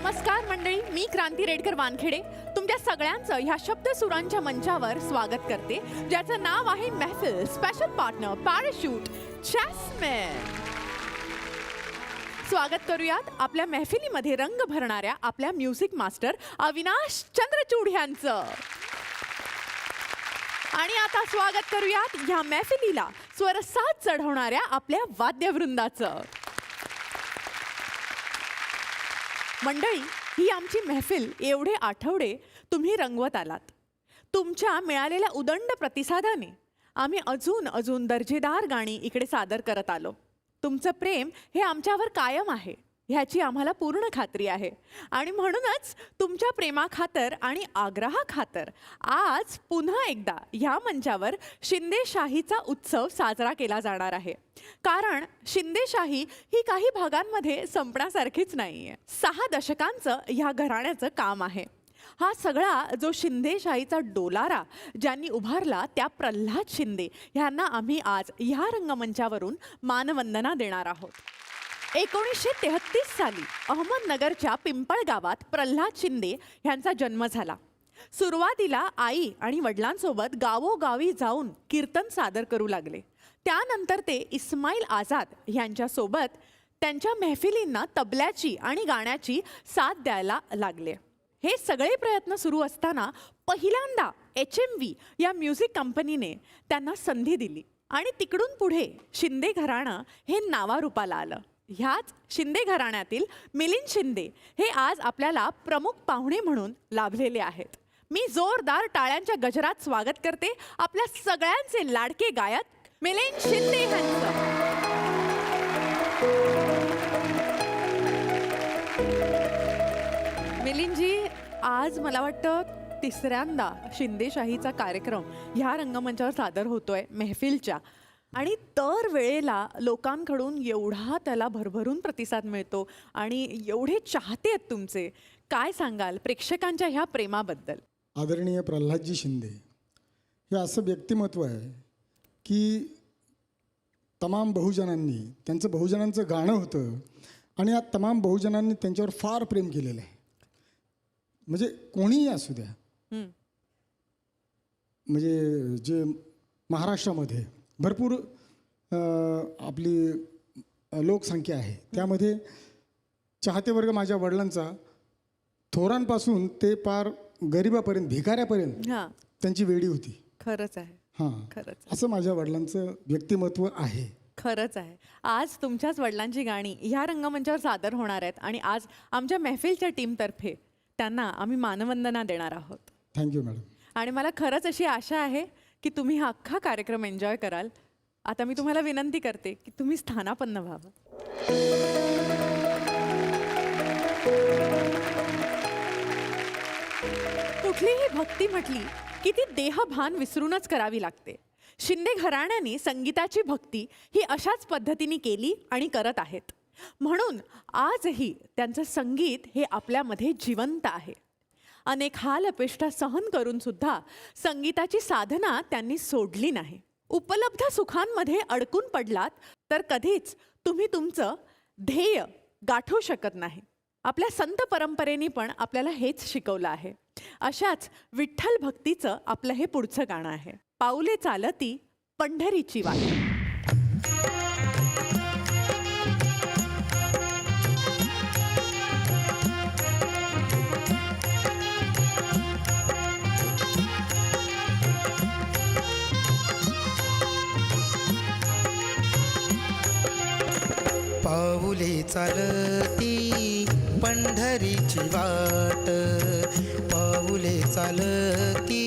नमस्कार मंडळी, मी क्रांती रेडकर वानखेडे तुमच्या सगळ्यांचं ह्या शब्दसुरांच्या मंचावर स्वागत करते, ज्याचं नाव आहे महफिल. Special partner parachute jasmine. स्वागत करूयात आपल्या महफिलीमध्ये रंग भरणाऱ्या आपल्या म्युझिक मास्टर अविनाश चंद्रचूड यांचं. आणि आता स्वागत करूयात ह्या महफिलीला स्वरसाज चढवणाऱ्या आपल्या वाद्यवृंदाचं. मंडळी, ही आमची महफिल एवढे आठवडे तुम्ही रंगवत आलात. तुमच्या मिळालेल्या उदंड प्रतिसादाने आम्ही अजून दर्जेदार गाणी इकडे सादर करत आलो. तुमचं प्रेम हे आमच्यावर कायम आहे ह्याची आम्हाला पूर्ण खात्री आहे. आणि म्हणूनच तुमच्या प्रेमाखातर आणि आग्रहाखातर आज पुन्हा एकदा ह्या मंचावर शिंदेशाहीचा उत्सव साजरा केला जाणार आहे. कारण शिंदेशाही ही काही भागांमध्ये संपण्यासारखीच नाही आहे. 6 दशकांचं ह्या घराण्याचं काम आहे. हा सगळा जो शिंदेशाहीचा डोलारा ज्यांनी उभारला त्या प्रल्हाद शिंदे ह्यांना आम्ही आज ह्या रंगमंचावरून मानवंदना देणार आहोत. 1933 साली अहमदनगरच्या पिंपळ गावात प्रल्हाद शिंदे यांचा जन्म झाला. सुरुवातीला आई आणि वडिलांसोबत गावोगावी जाऊन कीर्तन सादर करू लागले. त्यानंतर ते इस्माईल आझाद यांच्यासोबत त्यांच्या महफिलींना तबल्याची आणि गाण्याची साथ द्यायला लागले. हे सगळे प्रयत्न सुरू असताना पहिल्यांदा HMV या म्युझिक कंपनीने त्यांना संधी दिली आणि तिकडून पुढे शिंदे घराणं हे नावारूपाला आलं. ह्याच शिंदे घराण्यातील मिलिंद शिंदे हे आज आपल्याला प्रमुख पाहुणे म्हणून लाभलेले आहेत. मी जोरदार टाळ्यांच्या गजरात स्वागत करते आपल्या सगळ्यांचे लाडके गायक मिलिंद शिंदे यांचं. मिलिंदजी, आज मला वाटतं तिसऱ्यांदा शिंदेशाहीचा कार्यक्रम ह्या रंगमंचावर सादर होतोय महफिलच्या. आणि दर वेळेला लोकांकडून एवढा त्याला भरभरून प्रतिसाद मिळतो आणि एवढे चाहते आहेत तुमचे. काय सांगाल प्रेक्षकांच्या ह्या प्रेमाबद्दल? आदरणीय प्रल्हादजी शिंदे हे असं व्यक्तिमत्व आहे की तमाम बहुजनांनी त्यांचं बहुजनांचं गाणं होतं आणि या तमाम बहुजनांनी त्यांच्यावर फार प्रेम केलेलं आहे. म्हणजे कोणीही असू द्या, म्हणजे जे महाराष्ट्रामध्ये भरपूर आपली लोकसंख्या आहे, त्यामध्ये चाहते वर्ग माझ्या वडिलांचा थोरांपासून ते पार गरिबापर्यंत भिकाऱ्यापर्यंत त्यांची वेडी होती. खरंच आहे. हां, खरंच असं माझ्या वडिलांचं व्यक्तिमत्व आहे. खरंच आहे. आज तुमच्याच वडिलांची गाणी ह्या रंगमंचावर सादर होणार आहेत आणि आज आमच्या महफिलच्या टीमतर्फे त्यांना आम्ही मानवंदना देणार आहोत. Thank you madam. आणि मला खरंच अशी आशा आहे की तुम्ही हा अख्खा कार्यक्रम एन्जॉय कराल. आता मी तुम्हाला विनंती करते की तुम्ही स्थानापन्न व्हावं. कुठलीही भक्ती म्हटली की ती देहभान विसरूनच करावी लागते. शिंदे घराण्याने संगीताची भक्ती ही अशाच पद्धतीने केली आणि करत आहेत. म्हणून आजही त्यांचं संगीत हे आपल्यामध्ये जिवंत आहे. अनेक हाल अपेष्टा सहन करून सुद्धा संगीताची साधना त्यांनी सोडली नाही. उपलब्ध सुखांमध्ये अडकून पडलात तर कधीच तुम्ही तुमचं ध्येय गाठू शकत नाही. आपल्या संत परंपरेने पण आपल्याला हेच शिकवलं आहे. अशाच विठ्ठल भक्तीचं आपलं हे पुढचं गाणं आहे. पाऊले चालती पंढरीची वाट. पाऊले चालती पंढरीची वाट, पाऊले चालती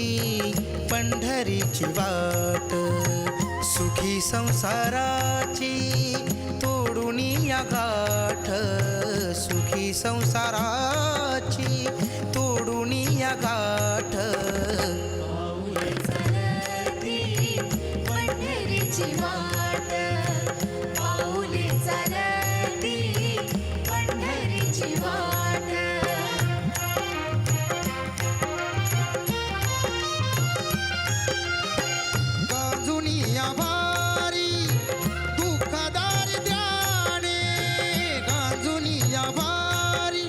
पंढरीची वाट. सुखी संसाराची तोडून या गाठ, सुखी संसाराची तोडून या गाठ. पाऊले चालती पंढरीची वाट, पाऊले चालती पंढरीची वाट. गाजुनी या भारी दुःखदार द्याने, गाजुनी या भारी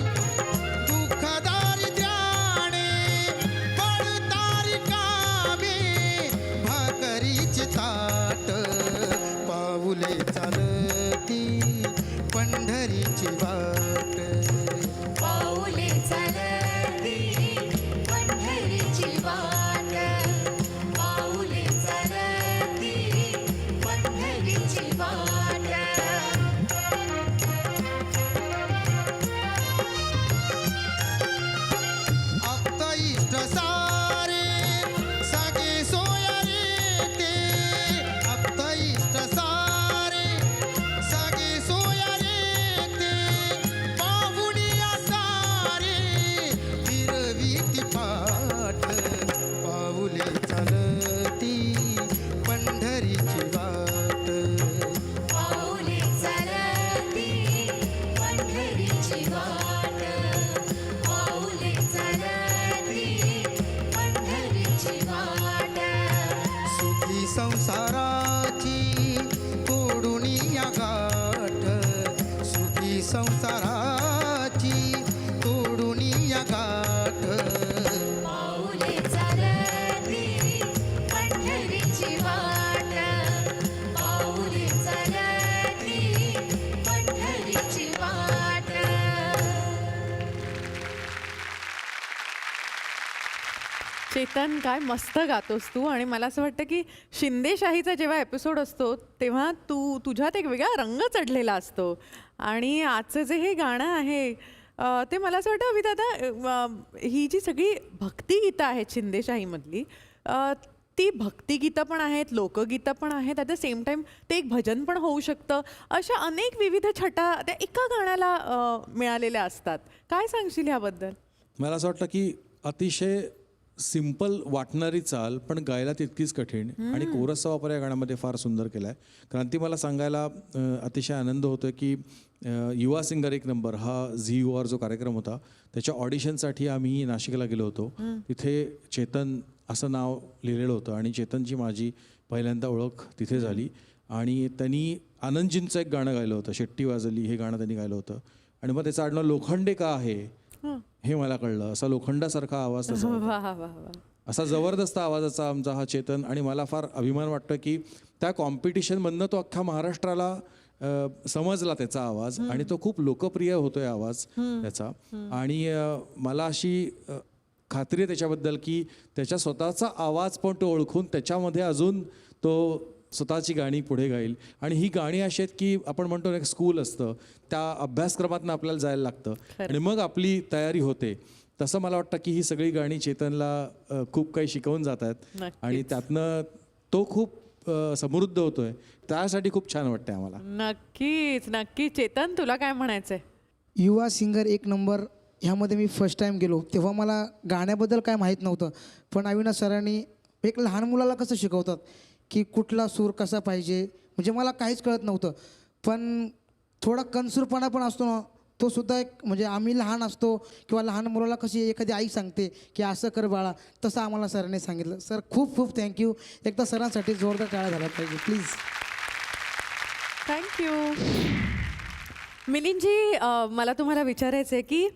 चेतन, काय मस्त गातोस तू. आणि मला असं वाटतं की शिंदेशाहीचा जेव्हा एपिसोड असतो तेव्हा तुझ्यात एक वेगळा रंग चढलेला असतो. आणि आजचं जे हे गाणं आहे ते मला असं वाटतं दादा, ही जी सगळी भक्तिगीतं आहेत शिंदेशाहीमधली, ती भक्तिगीतं पण आहेत, लोकगीतं पण आहेत, ॲट द सेम टाईम ते एक भजन पण होऊ शकतं. अशा अनेक विविध छटा त्या एका गाण्याला मिळालेल्या असतात. काय सांगशील ह्याबद्दल? मला असं वाटतं की अतिशय सिंपल वाटणारी चाल पण गायला तितकीच कठीण, आणि कोरसचा वापर या गाण्यामध्ये फार सुंदर केला आहे. क्रांती, मला सांगायला अतिशय आनंद होतो की युवा सिंगर एक नंबर हा झी युआर जो कार्यक्रम होता त्याच्या ऑडिशनसाठी आम्ही नाशिकला गेलो होतो. तिथे चेतन असं नाव लिहिलेलं होतं आणि चेतनची माझी पहिल्यांदा ओळख तिथे झाली. आणि त्यांनी आनंदजींचं एक गाणं गायलं होतं, शेट्टी वाजली, हे गाणं त्यांनी गायलं होतं. आणि मग त्याचं आडनाव लोखंडे का आहे हे मला कळलं. असा लोखंडासारखा आवाज त्याचा होता. वा वा वा. असा जबरदस्त आवाजाचा आमचा हा चेतन. आणि मला फार अभिमान वाटतं की त्या कॉम्पिटिशनमधनं तो अख्ख्या महाराष्ट्राला समजला त्याचा आवाज, आणि तो खूप लोकप्रिय होतोय आवाज त्याचा. आणि मला अशी खात्री आहे त्याच्याबद्दल की त्याच्या स्वतःचा आवाज पण तो ओळखून त्याच्यामध्ये अजून तो स्वतःची गाणी पुढे गाईल. आणि ही गाणी अशी आहेत की आपण म्हणतो ना, एक स्कूल असतं, त्या अभ्यासक्रमातनं आपल्याला जायला लागतं आणि मग आपली तयारी होते. तसं मला वाटतं की ही सगळी गाणी चेतनला खूप काही शिकवून जात आहेत आणि त्यातनं तो खूप समृद्ध होतोय. त्यासाठी खूप छान वाटतंय आम्हाला. नक्कीच नक्कीच. चेतन, तुला काय म्हणायचंय? युवा सिंगर एक नंबर ह्यामध्ये मी फर्स्ट टाईम गेलो तेव्हा मला गाण्याबद्दल काय माहीत नव्हतं. पण अविनाश सरांनी एक लहान मुलाला कसं शिकवतात की कुठला सूर कसा पाहिजे, म्हणजे मला काहीच कळत नव्हतं. पण थोडा कणसूरपणा पण असतो ना, तो सुद्धा एक, म्हणजे आम्ही लहान असतो किंवा लहान मुलाला कशी एखादी आई सांगते की असं कर बाळा, तसं आम्हाला सरांनी सांगितलं. सर खूप खूप थँक्यू. एकदा सरांसाठी जोरदार टाळ्या झाला पाहिजे प्लीज. थँक्यू. मिलिंदजी, मला तुम्हाला विचारायचं आहे की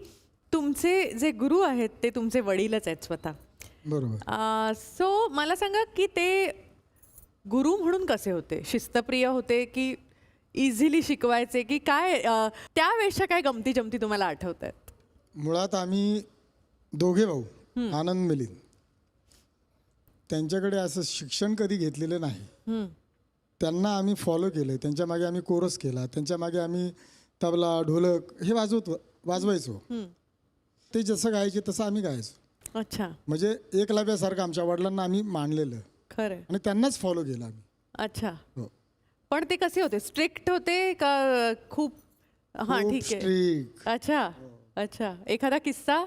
तुमचे जे गुरु आहेत ते तुमचे वडीलच आहेत स्वतः. बरोबर. सो मला सांगा की ते गुरु म्हणून कसे होते? शिस्तप्रिय होते की इझिली शिकवायचे की काय? त्यावेळेसच्या काय गमती जमती तुम्हाला आठवत आहेत? मुळात आम्ही दोघे भाऊ, आनंद मिलिंद, त्यांच्याकडे असं शिक्षण कधी घेतलेलं नाही. त्यांना आम्ही फॉलो केलं, त्यांच्या मागे आम्ही कोरस केला, त्यांच्या मागे आम्ही तबला, ढोलक हे वाजवायचो. ते जसं गायचे तसं आम्ही गायचो. अच्छा. म्हणजे एकलव्यासारखं आमच्या वडिलांना आम्ही मानलेलं खरं. आणि त्यांनाच फॉलो केलं आम्ही. अच्छा. हो. पण ते कसे होते? स्ट्रिक्ट होते का खूप? हां, खूप ठीक आहे. स्ट्रिक्ट. अच्छा अच्छा. एखादा किस्सा?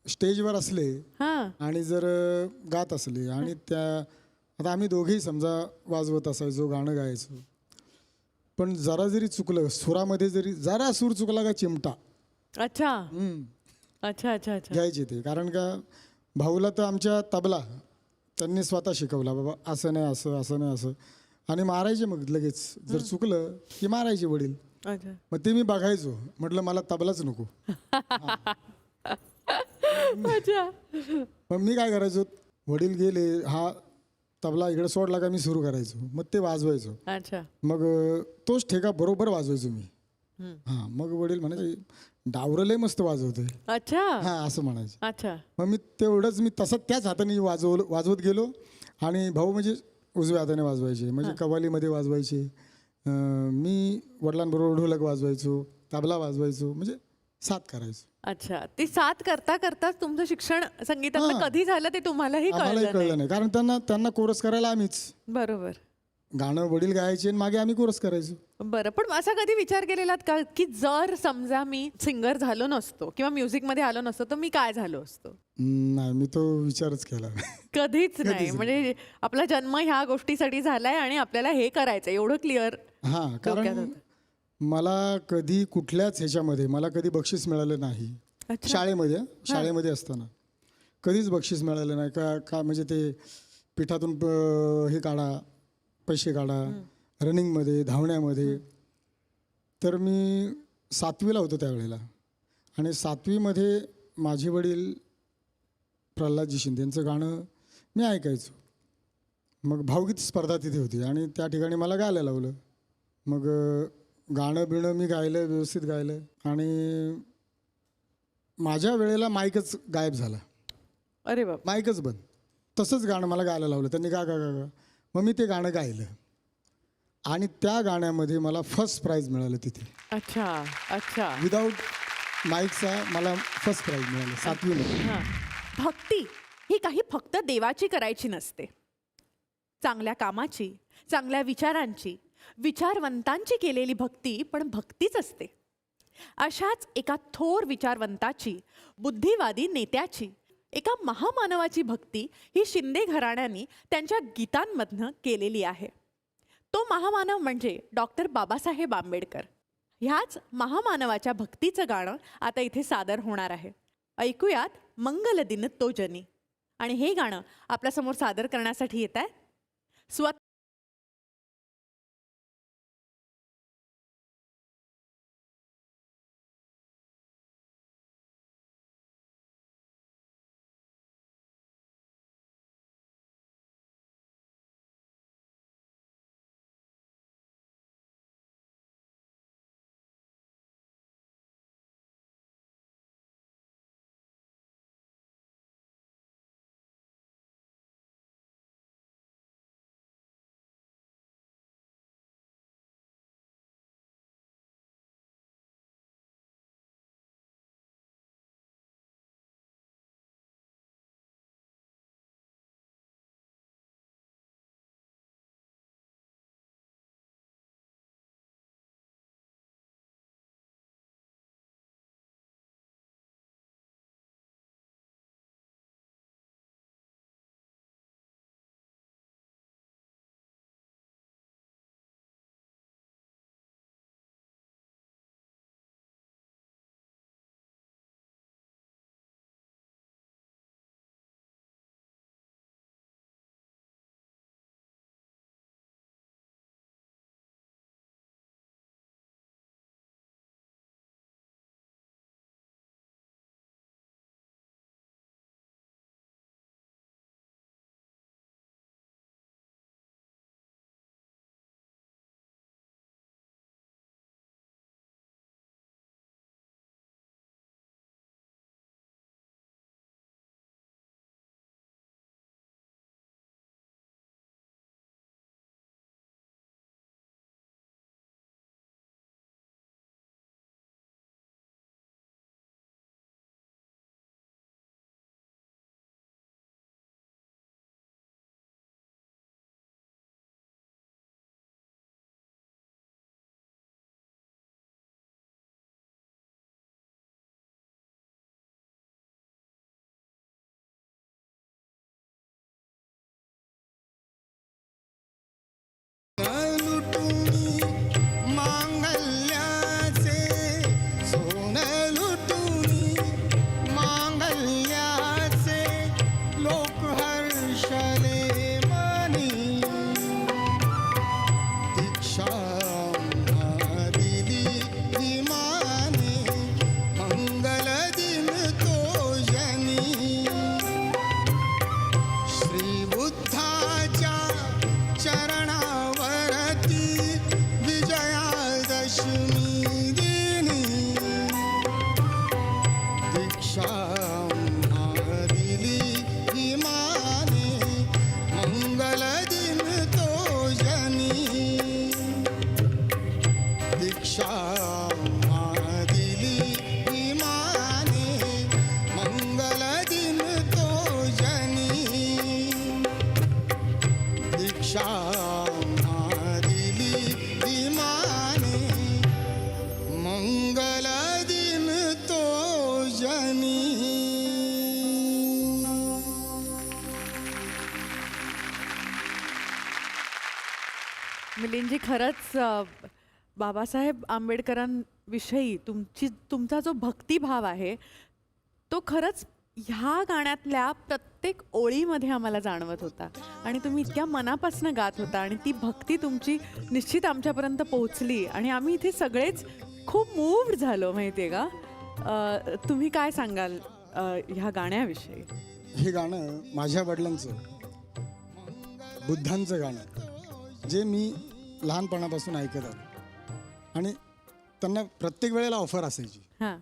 स्टेजवर असले हां. आणि जर गात असले आणि आता आम्ही दोघेही समजा वाजवत असायचो, गाणं गायचो, पण जरा जरी चुकलं सुरामध्ये, जरी जरा सूर चुकला का चिमटा. अच्छा अच्छा अच्छा अच्छा. घ्यायचे ते. कारण का भाऊला तर आमच्या तबला त्यांनी स्वतः शिकवला, बाबा असं नाही असं, असं नाही असं, आणि मारायचे मग लगेच. जर चुकलं की मारायचे वडील. अच्छा. मग ते मी बघायचो, म्हटलं मला तबलाच नको. अच्छा. मग मी काय करायचो, वडील गेले, हा तबला इकडे सोडला का मी सुरू करायचो, मग ते वाजवायचो. अच्छा. मग तोच ठेका बरोबर वाजवायचो मी. हां, मग वडील म्हणायचे डावरं लय मस्त वाजवतोय. अच्छा. हां, असं म्हणायचे. अच्छा. मग मी तेवढंच मी तसं त्याच हाताने वाजवत गेलो. आणि भाऊ म्हणजे उजव्या हाताने वाजवायचे, म्हणजे कव्वालीमध्ये वाजवायचे. मी वडिलांबरोबर ढोलक वाजवायचो, तबला वाजवायचो, म्हणजे साथ करायचो. अच्छा. ती साथ करता करताच तुमचं शिक्षण संगीताचं हां. कधी झालं ते तुम्हालाही आम्हालाही कळलं कळलं नाही, कारण त्यांना कोरस करायला आम्हीच. बरोबर. गाणं वडील गायचे आणि मागे आम्ही कोरस करायचो. बरं. पण असा कधी विचार केलेलात का की जर समजा मी सिंगर झालो नसतो किंवा म्युझिकमध्ये आलो नसतो तर मी काय झालो असतो? नाही, मी तो विचारच केला. कधीच नाही. म्हणजे आपला जन्म ह्या गोष्टीसाठी झालाय आणि आपल्याला हे करायचं एवढं क्लिअर. हां, कारण मला कधी कुठल्याच ह्याच्यामध्ये मला कधी बक्षीस मिळालं नाही. शाळेमध्ये असताना कधीच बक्षीस मिळालं नाही. का म्हणजे ते पिठातून हे काढा, पैसे काढा, रनिंगमध्ये, धावण्यामध्ये. तर मी 7वीला होतो त्यावेळेला, आणि 7वीमध्ये माझे वडील प्रल्हादजी शिंदे यांचं गाणं मी ऐकायचो. मग भावगीत स्पर्धा तिथे होती आणि त्या ठिकाणी मला गायला लावलं. मग गाणं बिणं मी गायलं, व्यवस्थित गायलं, आणि माझ्या वेळेला माईकच गायब झाला. अरे बाप. माईकच बंद. तसंच गाणं मला गायला लावलं त्यांनी, गा गा गा गा. मग मी ते गाणं गायलं आणि त्या गाण्यामध्ये मला फर्स्ट प्राईज मिळालं तिथे. अच्छा अच्छा. विदाऊट माईकचा मला फर्स्ट प्राईज मिळालं 7वीमध्ये. हां. भक्ती ही काही फक्त देवाची करायची नसते. चांगल्या कामाची, चांगल्या विचारांची, विचारवंतांची केलेली भक्ती पण भक्तीच असते. अशाच एका थोर विचारवंताची, बुद्धिवादी नेत्याची, एका महामानवाची भक्ती ही शिंदे घराण्यानी त्यांच्या गीतांमधनं केलेली आहे. तो महामानव म्हणजे डॉक्टर बाबासाहेब आंबेडकर. ह्याच महामानवाच्या भक्तीचं गाणं आता इथे सादर होणार आहे. ऐकूयात मंगल दिन तो जनी. आणि हे गाणं आपल्यासमोर सादर करण्यासाठी येत आहे लुटुनी मांगल्याचे सोन लुटुनी मांगल्याचे लोक हर्षले मनी दीक्षा दिली विमाने मंगल दिन तो जनी श्री बुद्धाच्या चरणावरती विजयादशमी दिनी दीक्षा दिली विमाने मंगल दिन तो जनी दीक्षा दिली विमाने मंगल दिन तो जनी दीक्षा दिली विमाने मंगल दिन तो जनी. मिलिंदजी, खरंच बाबासाहेब आंबेडकरांविषयी तुमचा जो भक्तिभाव आहे तो खरंच ह्या गाण्यातल्या प्रत्येक ओळीमध्ये आम्हाला जाणवत होता. आणि तुम्ही इतक्या मनापासून गात होता आणि ती भक्ती तुमची निश्चित आमच्यापर्यंत पोहोचली आणि आम्ही इथे सगळेच खूप मूव्ड झालो, माहिती आहे का. तुम्ही काय सांगाल ह्या गाण्याविषयी? हे गाणं माझ्या वडिलांचं, बुद्धांचं गाणं, जे मी लहानपणापासून ऐकत आलो आणि त्यांना प्रत्येक वेळेला ऑफर असायची. हां.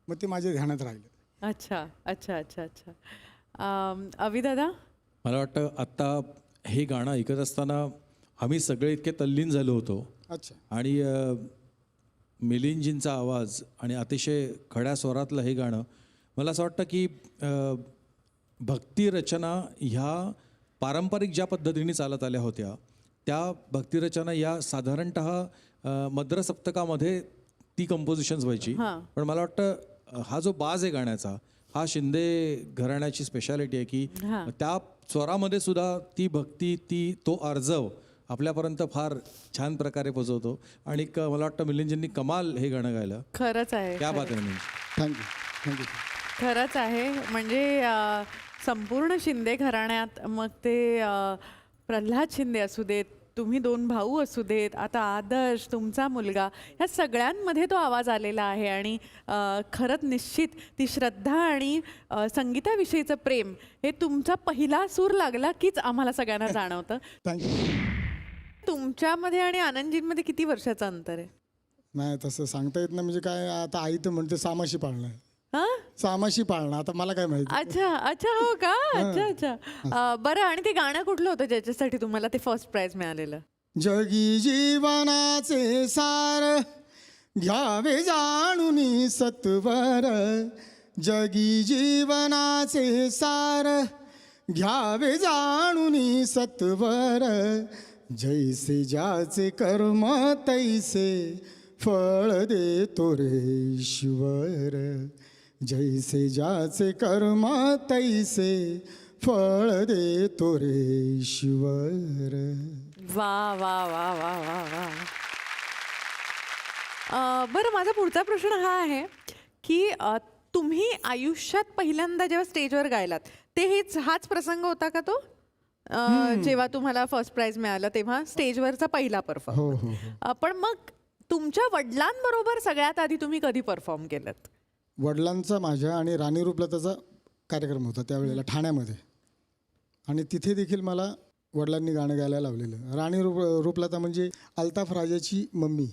मग ते माझ्या ध्यानात राहिलं. अच्छा अच्छा अच्छा अच्छा. अविदादा. मला वाटतं आत्ता हे गाणं ऐकत असताना आम्ही सगळे इतके तल्लीन झालो होतो अच्छा. आणि मिलिंदजींचा आवाज आणि अतिशय खड्या स्वरातलं हे गाणं मला असं वाटतं की भक्तिरचना ह्या पारंपरिक ज्या पद्धतीने चालत आल्या होत्या त्या भक्तिरचना या साधारणतः मद्रसप्तकामध्ये ती कंपोजिशन्स व्हायची. पण मला वाटतं हा जो बाज आहे गाण्याचा हा शिंदे घराण्याची स्पेशालिटी आहे की त्या स्वरामध्ये सुद्धा ती भक्ती तो अर्जव आपल्यापर्यंत फार छान प्रकारे पोचवतो आणि मला वाटतं मिलिंदजींनी कमाल हे गाणं गायलं. खरंच आहे. क्या बात आहे मिलिंद. थँक्यू. खरंच आहे. म्हणजे संपूर्ण शिंदे घराण्यात मग ते प्रल्हाद शिंदे असू देत, तुम्ही 2 भाऊ असू देत, आता आदर्श तुमचा मुलगा, ह्या सगळ्यांमध्ये तो आवाज आलेला आहे. आणि खरंच निश्चित ती श्रद्धा आणि संगीताविषयीचं प्रेम हे तुमचा पहिला सूर लागला कीच आम्हाला सगळ्यांना जाणवतं. थँक्यू. तुमच्यामध्ये आणि आनंदजींमध्ये किती वर्षाचं अंतर आहे? नाही तसं सांगता येत नाही. म्हणजे काय आता आई तर म्हणते सामाशी पाळणं. हां, सामाशी पाळणं आता मला काय माहिती. अच्छा हो का. अच्छा. बरं, आणि ते गाणं कुठलं होतं ज्याच्यासाठी तुम्हाला ते फर्स्ट प्राइज मिळालेलं? जगी जीवनाचे सार घ्यावे जाणून सत्वर. जगी जीवनाचे सार घ्यावे जाणून सत्वर. जैसे ज्याचे कर्म तैसे फळ देतो रे ईश्वर. जैसे ज्याचे कर्म तैसे फळ देतो रे ईश्वर. वा वा वा वा वा वा. बरं, माझा पुढचा प्रश्न हा आहे की तुम्ही आयुष्यात पहिल्यांदा जेव्हा स्टेजवर गायलात ते हाच प्रसंग होता का तो? जेव्हा तुम्हाला फर्स्ट प्राइज मिळालं तेव्हा स्टेजवरचा पहिला परफॉर्म. पण मग तुमच्या वडिलांबरोबर सगळ्यात आधी तुम्ही कधी परफॉर्म केलं? वडिलांचा माझ्या आणि राणी रूपलताचा कार्यक्रम होता त्यावेळेला ठाण्यामध्ये. आणि तिथे देखील मला वडिलांनी गाणं गायला लावलेलं. राणी रूपलता म्हणजे अल्ताफ राजाची मम्मी.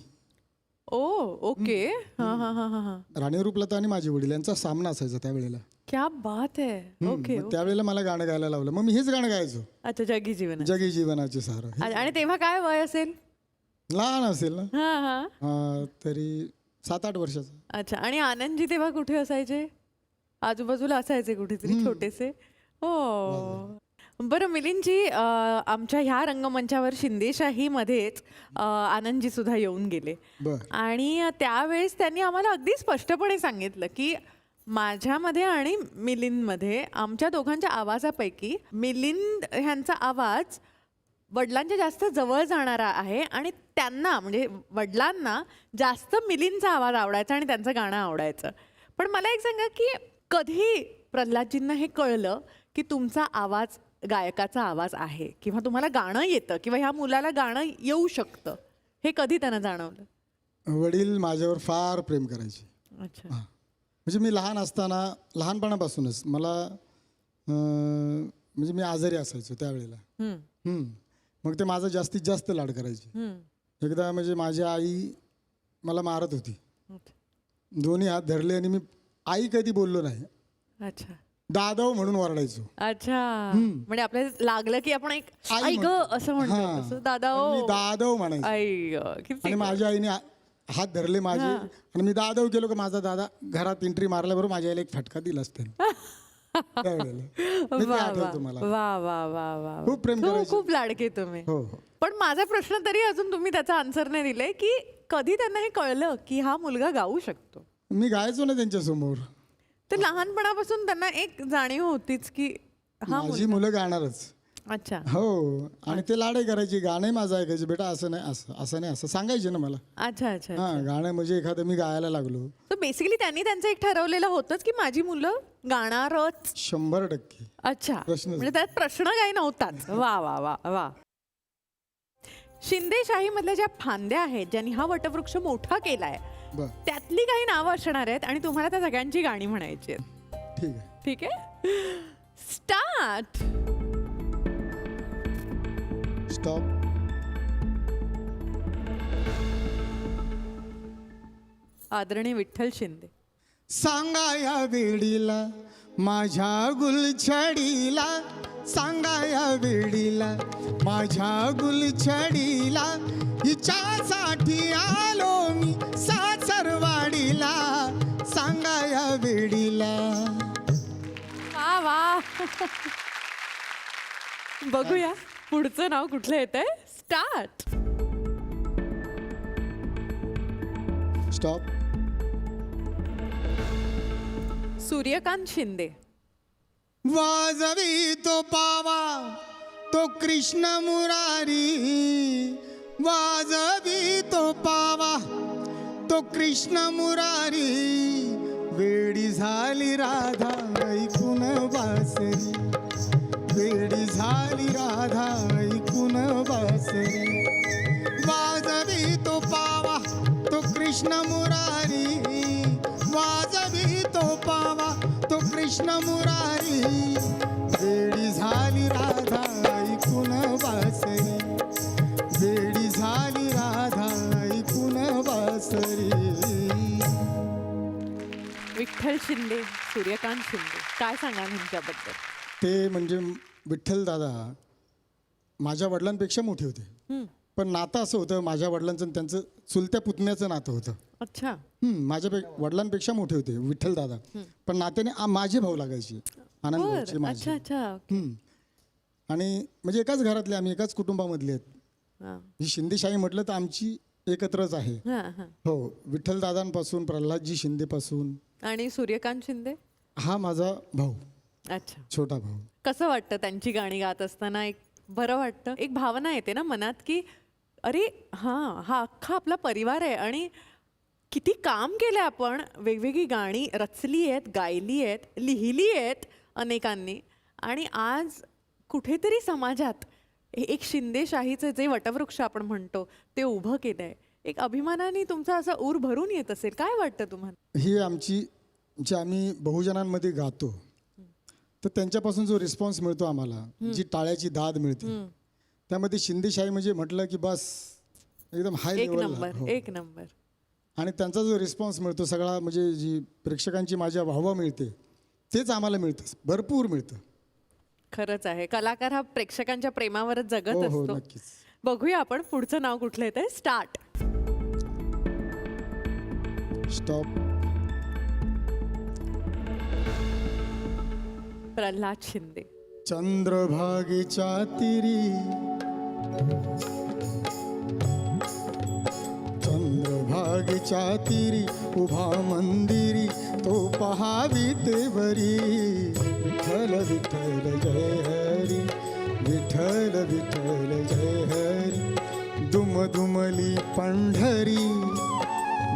ओके. हां. राणी रूपलता आणि माझे वडील यांचा सामना असायचा त्यावेळेला. क्या बात है. ओके. मग त्यावेळेला मला गाणं गायला लावलं. मग मी हेच गाणं गायचो. अच्छा, जगी जीवन. जगी जीवनाचे सार. आणि तेव्हा काय वय असेल? लहान असेल ना. हां. तरी 7-8 वर्षाचा. अच्छा. आणि आनंदजी तेव्हा कुठे असायचे? आजूबाजूला असायचे कुठेतरी छोटेसे. हो. बरं मिलिंदजी, आमच्या ह्या रंगमंचावर शिंदेशाहीमध्येच आनंदजी सुद्धा येऊन गेले. आणि त्यावेळेस त्यांनी आम्हाला अगदी स्पष्टपणे सांगितलं की माझ्यामध्ये आणि मिलिंदमध्ये आमच्या दोघांच्या आवाजापैकी मिलिंद ह्यांचा आवाज वडिलांच्या जास्त जवळ जाणारा आहे आणि त्यांना म्हणजे वडिलांना जास्त मिलिंदचा आवाज आवडायचा आणि त्यांचं गाणं आवडायचं. पण मला एक सांगा की कधी प्रल्हादजींना हे कळलं की तुमचा आवाज गायकाचा आवाज आहे किंवा तुम्हाला गाणं येतं किंवा ह्या मुलाला गाणं येऊ शकतं, हे कधी त्यांना जाणवलं? वडील माझ्यावर फार प्रेम करायचे. अच्छा. म्हणजे मी लहान असताना लहानपणापासूनच मला म्हणजे मी आजारी असायचो त्यावेळेला. मग ते माझा जास्तीत जास्त लाड करायचे. एकदा म्हणजे माझी आई मला मारत होती. दोन्ही हात धरले आणि मी आई कधी बोललो नाही. अच्छा. दादव म्हणून ओरडायचो. अच्छा. म्हणजे आपल्याला लागलं की आपण एक आई ग असं म्हणतो. दादव म्हणायचो. आणि माझ्या आईने हात धरले माझे आणि मी दादव केलो का माझा दादा घरात एंट्री मारल्याबरोबर माझ्या आईला एक फटका दिला असते. खूप प्रेम करायचे. खूप लाडके तुम्ही. हो. पण माझा प्रश्न तरी अजून तुम्ही त्याचा आन्सर नाही दिलाय की कधी त्यांना हे कळलं की हा मुलगा गाऊ शकतो? मी गायचो ना त्यांच्या समोर. तर लहानपणापासून त्यांना एक जाणीव होतीच की माझी मुलं गाणारच. अच्छा. हो. आणि ते लाडे करायचे, गाणे माझं ऐकायचे. बेटा असं नाही, असं नाही, असं सांगायचे ना मला. अच्छा अच्छा. गाणं म्हणजे एखादं मी गायला लागलो तर बेसिकली त्यांनी त्यांचं एक ठरवलेलं होतंच की माझी मुलं गाणारच. 100%. अच्छा. म्हणजे त्यात प्रश्न काही नव्हताच. वा वा वा वा. शिंदेशाहीमधल्या ज्या फांद्या आहेत ज्यांनी हा वटवृक्ष मोठा केलाय त्यातली काही नावं असणार आहेत आणि तुम्हाला त्या सगळ्यांची गाणी म्हणायची आहेत. ठीक आहे. ठीक आहे. स्टार्ट. स्टॉप. आदरणीय विठ्ठल शिंदे. सांगा या वेडीला माझ्या गुलछडीला सांगाया वेडीला, माझ्या गुलछडीला हिच्यासाठी आलो मी सासरवाडीला, सांगाया वेडीला. वा वा. बघूया पुढचं नाव कुठलं येतंय. स्टार्ट. स्टॉप. सूर्यकांत शिंदे. वाजवी तो पावा तो कृष्ण मुरारी, वाजवी तो पावा तो कृष्ण मुरारी, वेडी झाली राधा ऐकून बासरी, वेडी झाली राधा ऐकून बासरी. वाजवी तो पावा तो कृष्ण मुरारी, वाजवी तो पावा तो कृष्ण मुरारी, वेडी झाली राधा ऐकून बासरी, वेडी झाली राधा ऐकून बासरी. विठ्ठल शिंदे, सूर्यकांत शिंदे, काय सांगाल ह्यांच्याबद्दल. ते म्हणजे विठ्ठल दादा माझ्या वडिलांपेक्षा मोठे होते, पण नातं असं होतं माझ्या वडिलांचं आणि त्यांचं चुलत्या पुतण्याचं नातं होतं. अच्छा. माझ्या वडिलांपेक्षा मोठे होते विठ्ठल दादा, पण नात्याने माझे भाऊ लागायचे, आनंद भाऊचे बर. अच्छा माझे. अच्छा. आणि म्हणजे एकाच घरातले आम्ही, एकाच कुटुंबामधले आहेत. हा. ही शिंदेशाही म्हटलं तर आमची एकत्रच आहे. हा, हा. हो, विठ्ठल दादांपासून प्रल्हादजी शिंदेपासून. आणि सूर्यकांत शिंदे. हा माझा भाऊ, अच्छा. छोटा भाऊ. कसं वाटतं त्यांची गाणी गात असताना. एक बरं वाटतं, एक भावना येते ना मनात की अरे हां, हा अख्खा आपला परिवार आहे आणि किती काम केलं आपण. वेगवेगळी गाणी रचली आहेत, गायली आहेत, लिहिली आहेत अनेकांनी, आणि आज कुठेतरी समाजात एक शिंदेशाहीचं जे वटवृक्ष आपण म्हणतो ते उभं केलं आहे. एक अभिमानाने तुमचा असा ऊर भरून येत असेल. काय वाटतं तुम्हाला. ही आमची जे आम्ही बहुजनांमध्ये गातो तर त्यांच्यापासून जो रिस्पॉन्स मिळतो आम्हाला, जी टाळ्याची दाद मिळते, त्यामध्ये शिंदेशाही म्हणजे म्हटलं की बस एकदम हाय एक लेवल. नंबर, एक नंबर. आणि त्यांचा जो रिस्पॉन्स मिळतो सगळा, म्हणजे जी प्रेक्षकांची माझ्या वाहवा मिळते तेच आम्हाला मिळतं, भरपूर मिळतं. खरंच आहे, कलाकार हा प्रेक्षकांच्या प्रेमावरच जगत हो हो, असतो. नक्कीच. बघूया आपण पुढचं नाव कुठलं येतंय. स्टार्ट. स्टॉप. प्रल्हाद शिंदे. चंद्रभागेच्या तिरी, चंद्रभागेच्या तिरी उभा मंदिरी, तो पहा विटेवरी, विठ्ठल विठ्ठल जय हरी, विठ्ठल विठ्ठल जय हरी. दुमदुमली पंढरी,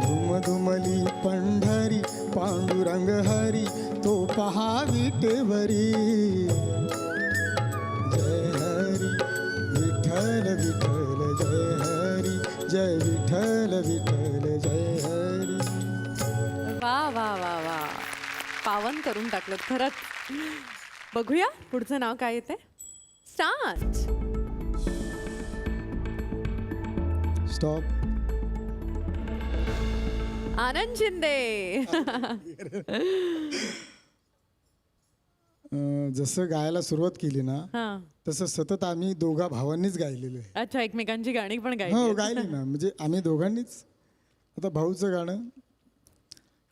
दुमदुमली पंढरी, पांडुरंग हरी, तो पहा विटेवरी, जय हरी, विठ्ठल विठ्ठल जय हरी, जय विठ्ठल विठ्ठल जय हरी. वा वा वा वा, पावन करून टाकलं खरंच. बघूया पुढचं नाव काय येते. स्टार्ट. स्टॉप. आनंद शिंदे. जसं गायला सुरुवात केली ना हा. तसं सतत आम्ही दोघा भावांनीच गायलेलं आहे. अच्छा, एकमेकांची गाणी पण गायली हो, आहेत. गायली ना, म्हणजे आम्ही दोघांनीच. आता भाऊचं गाणं.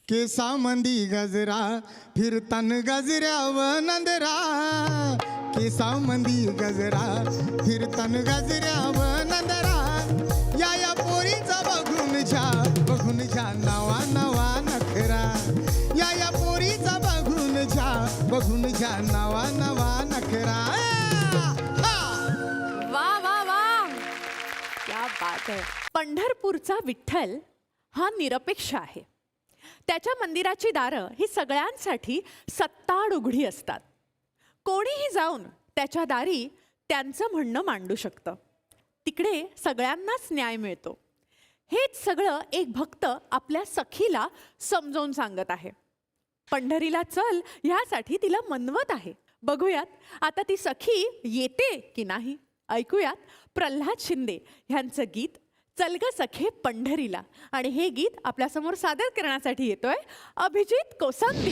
केसामंदी गजरा फिरतान गजऱ्यावर नंदरा, केसामंदी गजरा फिरतान गजऱ्यावर नंदरा, या पोरीचा बघून झा नवा नवा नखरा, या पोरीचा बघून झा नवा नवा नखरा. वा वा वा, क्या बात आहे. पंढरपूरचा विठ्ठल हा निरपेक्ष आहे. त्याच्या मंदिराची दारं ही सगळ्यांसाठी सत्ताड उघडी असतात. कोणीही जाऊन त्याच्या दारी त्यांचं म्हणणं मांडू शकतं. तिकडे सगळ्यांनाच न्याय मिळतो. हेच सगळं एक भक्त आपल्या सखीला समजावून सांगत आहे. पंढरीला चल ह्यासाठी तिला मनवत आहे. बघूयात आता ती सखी येते की नाही. ऐकूयात प्रल्हाद शिंदे ह्यांचं गीत चल ग सखे पंढरीला. आणि हे गीत आपल्यासमोर सादर करण्यासाठी येतोय अभिजित कोसंबी.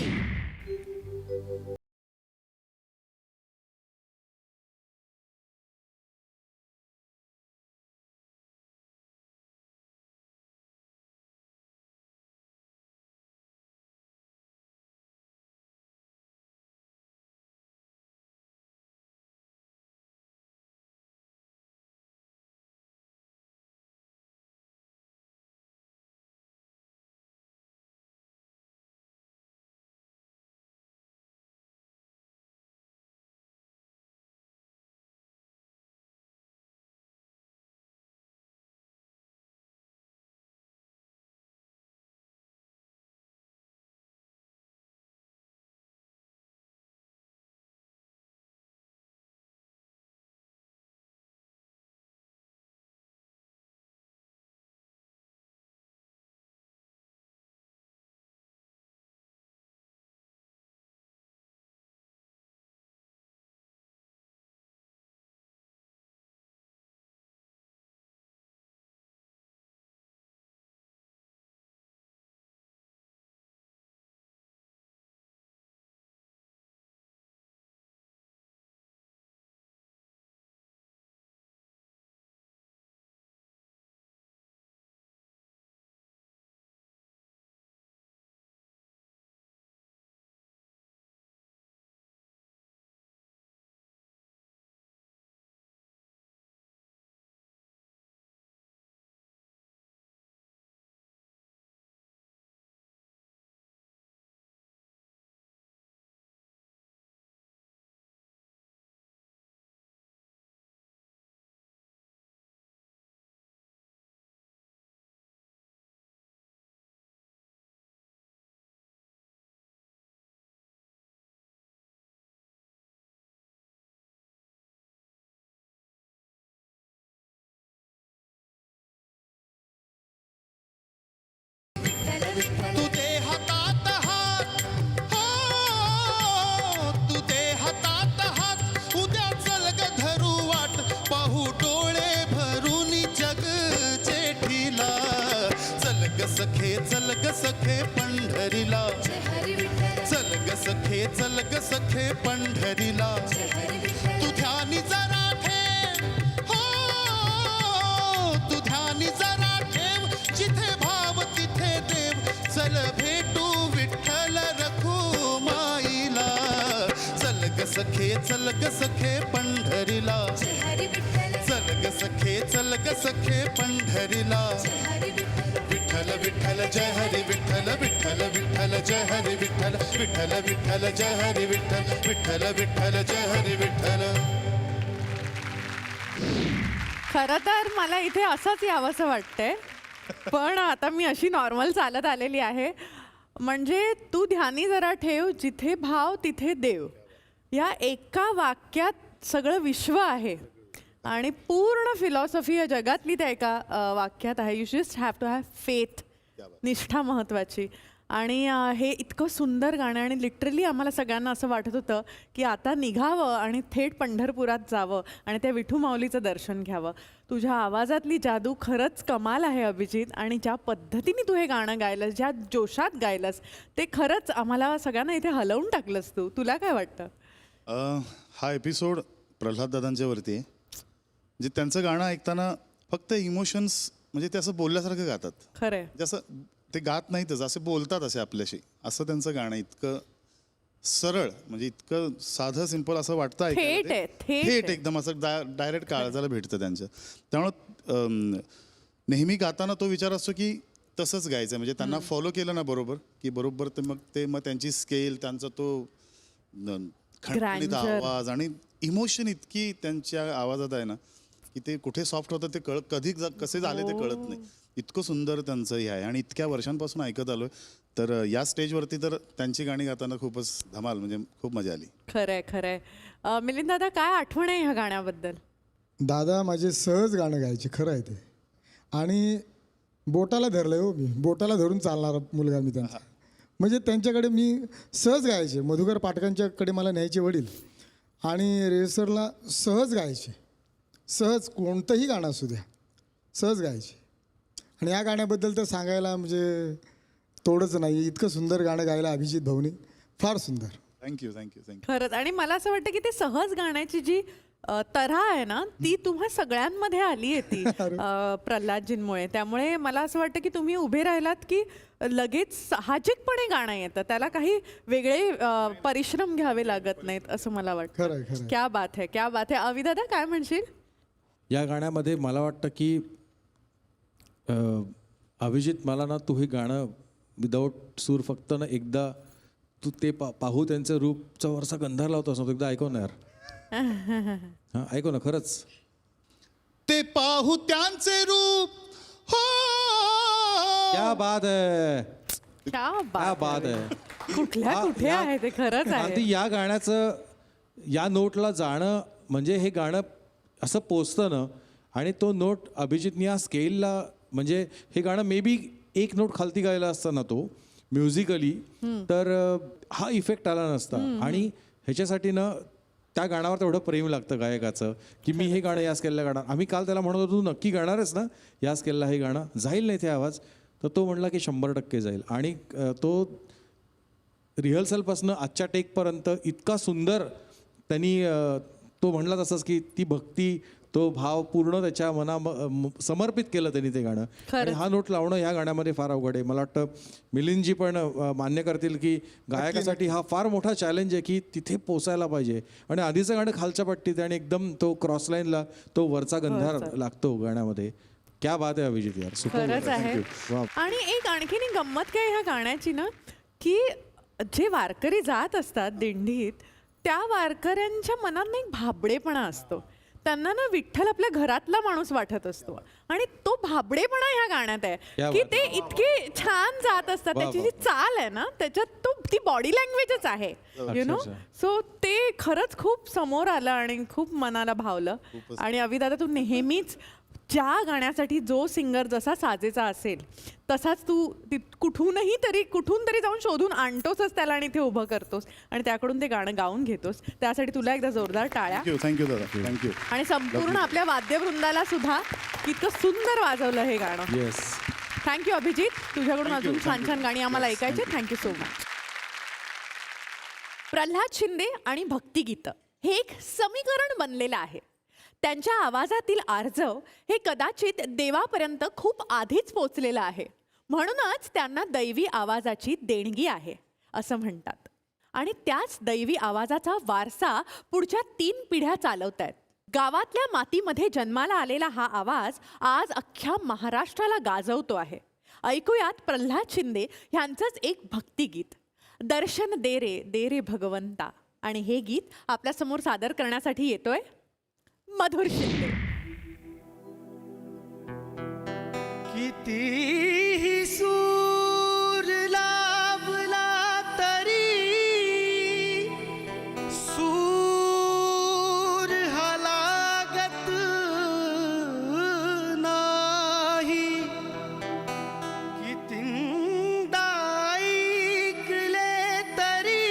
तू दे हातात हात, हो तू दे हातात हात, उद्या चल ग धरू वाट, पाहू डोळे भरून जग जेठीला. चल ग सखे पंढरीला, जय हरी विठ्ठल, चल ग सखे पंढरीला. जय हरी विठ्ठल, तू ध्यानी जरा ठेव, हो तू ध्यानी जरा ठेव, जिथे भाव तिथे देव. चल भेटू विठ्ठल रखुमाईला. चल ग सखे पंढरीला, जय हरी विठ्ठल, चल ग सखे पंढरीला. जय हरी विठ्ठल, विठ्ठल विठ्ठल जय हरी विठ्ठल, विठ्ठल विठ्ठल जय हरी विठ्ठल, विठ्ठल विठ्ठल जय हरी विठ्ठल, विठ्ठल विठ्ठल जय हरी विठ्ठल. खरं तर मला इथे असंच यावंसं वाटतंय, पण आता मी अशी नॉर्मल चालत आलेली आहे. म्हणजे तू ध्यानी जरा ठेव, जिथे भाव तिथे देव, या एका वाक्यात सगळं विश्व आहे आणि पूर्ण फिलॉसॉफी या जगातली त्या एका वाक्यात आहे. You just have to have faith, निष्ठा महत्त्वाची. आणि हे इतकं सुंदर गाणं आणि लिटरली आम्हाला सगळ्यांना असं वाटत होतं की आता निघावं आणि थेट पंढरपुरात जावं आणि त्या विठू माऊलीचं दर्शन घ्यावं. तुझ्या आवाजातली जादू खरंच कमाल आहे अभिजित, आणि ज्या पद्धतीने तू हे गाणं गायलंस, ज्या जोशात गायलंस, ते खरंच आम्हाला सगळ्यांना इथे हलवून टाकलंस तू. तुला काय वाटतं? हा एपिसोड प्रल्हाद दादांच्या वरती आहे. म्हणजे त्यांचं गाणं ऐकताना फक्त इमोशन्स, म्हणजे ते असं बोलल्यासारखं गातात. खरंय. जसं ते गात नाहीतच, असे बोलतात असे आपल्याशी, असं त्यांचं गाणं इतकं सरळ, म्हणजे इतकं साधं सिंपल असं वाटतं ऐकायला थेट ते. आहे, थेट थेट आहे. एकदम असं डायरेक्ट काळजाला भेटतं त्यांच्या. त्यामुळं नेहमी गाताना तो विचार असतो की तसंच गायचं, म्हणजे त्यांना फॉलो केलं ना बरोबर, की बरोबर ते मग त्यांची स्केल, त्यांचा तो खणखणीत Grandeur. आवाज आणि इमोशन इतकी त्यांच्या आवाजात आहे ना, की ते कुठे सॉफ्ट होतं ते कधी कसे झाले ते कळत नाही. इतकं सुंदर त्यांचं हे आहे आणि इतक्या वर्षांपासून ऐकत आलोय. तर या स्टेजवरती तर त्यांची गाणी गाताना खूपच धमाल, म्हणजे खूप मजा आली. खरंय खरंय. मिलिंद दादा, काय आठवण आहे ह्या गाण्याबद्दल? दादा माझे सहज गाणं गायचे, खरं आहे ते. आणि बोटाला धरलंय हो, मी बोटाला धरून चालणारा मुलगा मी त्यांचा. म्हणजे त्यांच्याकडे मी सहज गायचे. मधुकर पाटकांच्याकडे मला न्यायचे वडील, आणि रेसरला सहज गायचे. सहज कोणतंही गाणं असू द्या, सहज गायचे. आणि या गाण्याबद्दल तर सांगायला म्हणजे तोडच नाही. इतकं सुंदर गाणं गायला अभिजित भाऊनी, फार सुंदर. Thank you thank you thank you. खरंच. आणि मला असं वाटतं की ते सहज गाण्याची जी तऱ्हा आहे ना ती तुम्हा सगळ्यांमध्ये आली आहे ती प्रल्हादजींमुळे. त्यामुळे मला असं वाटतं की तुम्ही उभे राहिलात की लगेच साहजिकपणे गाणं येतं, त्याला काही वेगळे परिश्रम घ्यावे लागत नाहीत असं मला वाटतं. खरंय, खरंय. क्या बात है, क्या बात है. अविदादा काय म्हणशील? या गाण्यामध्ये मला वाटतं की अभिजित, मला ना तू हे गाणं विदाऊट सूर फक्त ना एकदा तू ते पाहू त्यांचं रूपचा वरचा गंधार लावतो असं एकदा ऐकव ना यार. हां ऐकव ना खरंच. ते पाहू त्यांचे रूप हो. क्या बात है, क्या क्या बात बात है. है. कुठल्या कुठे आहे ते, खरंच आहे. क्रांती, या गाण्याचं या नोटला जाणं म्हणजे हे गाणं असं पोचतं ना, आणि तो नोट अभिजितनी या स्केलला, म्हणजे हे गाणं मे बी एक नोट खालती गायला असता ना तो म्युझिकली, तर हा इफेक्ट आला नसता. आणि ह्याच्यासाठी ना त्या गाण्यावर तेवढं प्रेम लागतं गायकाचं की मी हे गाणं या स्केलला गाणार. आम्ही काल त्याला म्हणत होतो तू नक्की गाणारच ना या स्केलला हे गाणं, जाईल नाही ते आवाज, तर तो म्हणला की 100% जाईल. आणि तो रिहर्सलपासून आजच्या टेकपर्यंत इतका सुंदर त्यांनी तो म्हणला तसंच की ती भक्ती, तो भाव पूर्ण त्याच्या समर्पित केलं त्यांनी ते गाणं. आणि हा नोट लावणं ह्या गाण्यामध्ये फार अवघड आहे. मला वाटतं मिलिंदजी पण मान्य करतील की गायकासाठी हा फार मोठा चॅलेंज आहे की तिथे पोचायला पाहिजे. आणि आधीचं गाणं खालच्या पट्टीत आणि एकदम तो क्रॉस लाईनला तो वरचा गंधार लागतो गाण्यामध्ये. क्या बात आहे अभिजित यार, खरंच आहे. वा. आणि एक आणखीन एक गंमत काय ह्या गाण्याची ना, की जे वारकरी जात असतात दिंडीत त्या वारकऱ्यांच्या मनात ना एक भाबडेपणा असतो. त्यांना ना विठ्ठल आपल्या घरातला माणूस वाटत असतो, आणि तो भाबडेपणा ह्या गाण्यात आहे की ते इतके छान जात असतात. त्याची जी चाल आहे ना त्याच्यात ती बॉडी लँग्वेजच आहे, यु नो. सो ते खरंच खूप समोर आलं आणि खूप मनाला भावलं. आणि अविदादा, तू नेहमीच ज्या गाण्यासाठी जो सिंगर जसा साजेचा असेल तसाच तू कुठून तरी जाऊन शोधून आणतोसच त्याला आणि ते उभं करतोस आणि त्याकडून ते गाणं गाऊन घेतोस. त्यासाठी तुला एकदा जोरदार टाळ्या. थँक्यू दादा, थँक्यू. आणि संपूर्ण आपल्या वाद्यवृंदाला सुद्धा इतकं सुंदर वाजवलं हे गाणं. येस. थँक्यू अभिजित. तुझ्याकडून अजून छान छान गाणी आम्हाला ऐकायची. Thank you so much. Pralhad Shinde आणि भक्तिगीतं हे एक समीकरण बनलेलं आहे. त्यांच्या आवाजातील आर्जव हे कदाचित देवापर्यंत खूप आधीच पोचलेलं आहे, म्हणूनच त्यांना दैवी आवाजाची देणगी आहे असं म्हणतात. आणि त्याच दैवी आवाजाचा वारसा पुढच्या 3 पिढ्या चालवतायत. गावातल्या मातीमध्ये जन्माला आलेला हा आवाज आज अख्ख्या महाराष्ट्राला गाजवतो आहे. ऐकूयात प्रल्हाद शिंदे यांचंच एक भक्तिगीत, दर्शन दे रे भगवंता. आणि हे गीत आपल्यासमोर सादर करण्यासाठी येतोय मधुर शिंदे. कितीही सूर लाभला तरी सूर हा लागत नाही. कितींदा ऐकले तरी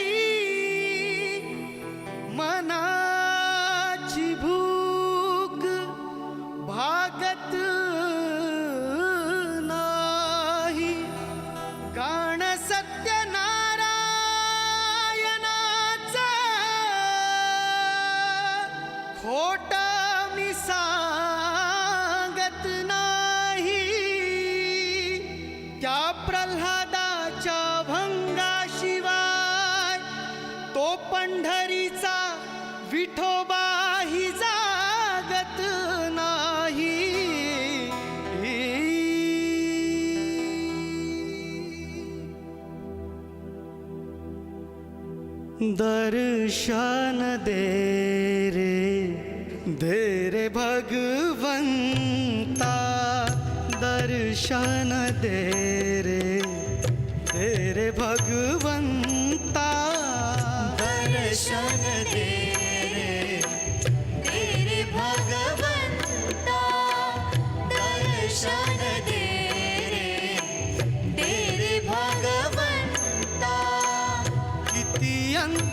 मनाची भूक भागत नाही. गाणं सत्यनारायणाचं खोट मी सांगत नाही. त्या प्रल्हादाच्या भंगाशिवाय तो पंढरीचा विठोबाही जागत नाही. दर्शन दे रे भगवंता. दर्शन दे रे भगवंता. दर्शन दे रे भगवंता. दर्शन दे रे भगवंता. किती अंत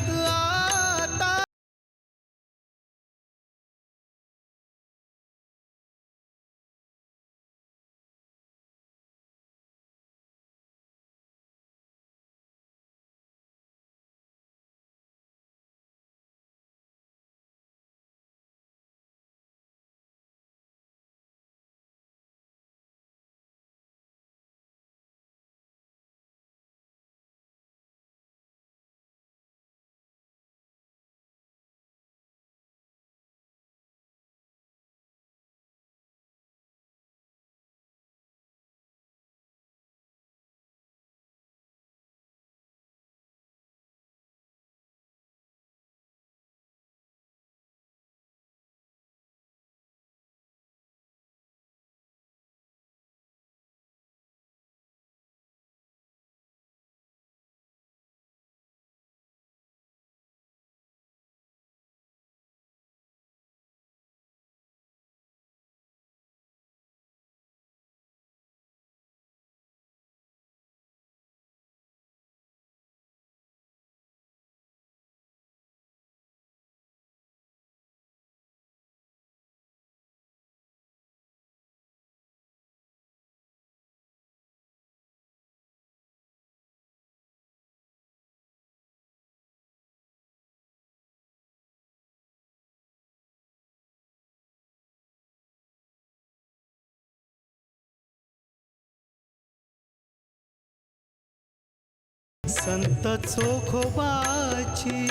संत चोखोबाची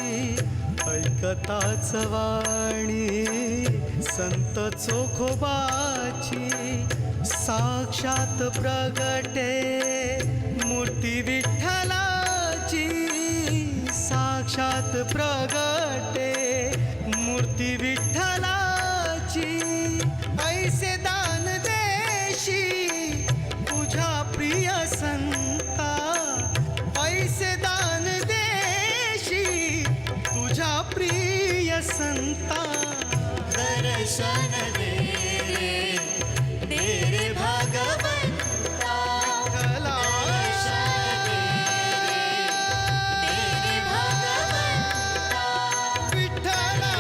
ऐकताच वाणी, संत चोखोबाची साक्षात प्रगटे, मूर्ती विठ्ठलाची साक्षात प्रगटे, मूर्ती विठ्ठलाची. ऐसे दान देशी तुझ्या प्रिय संता, ऐसे दान देशी तुझ्या प्रिय संता. दर्शन दे रे भगवंता, विठ्ठला दर्शन दे रे भगवंता, विठ्ठला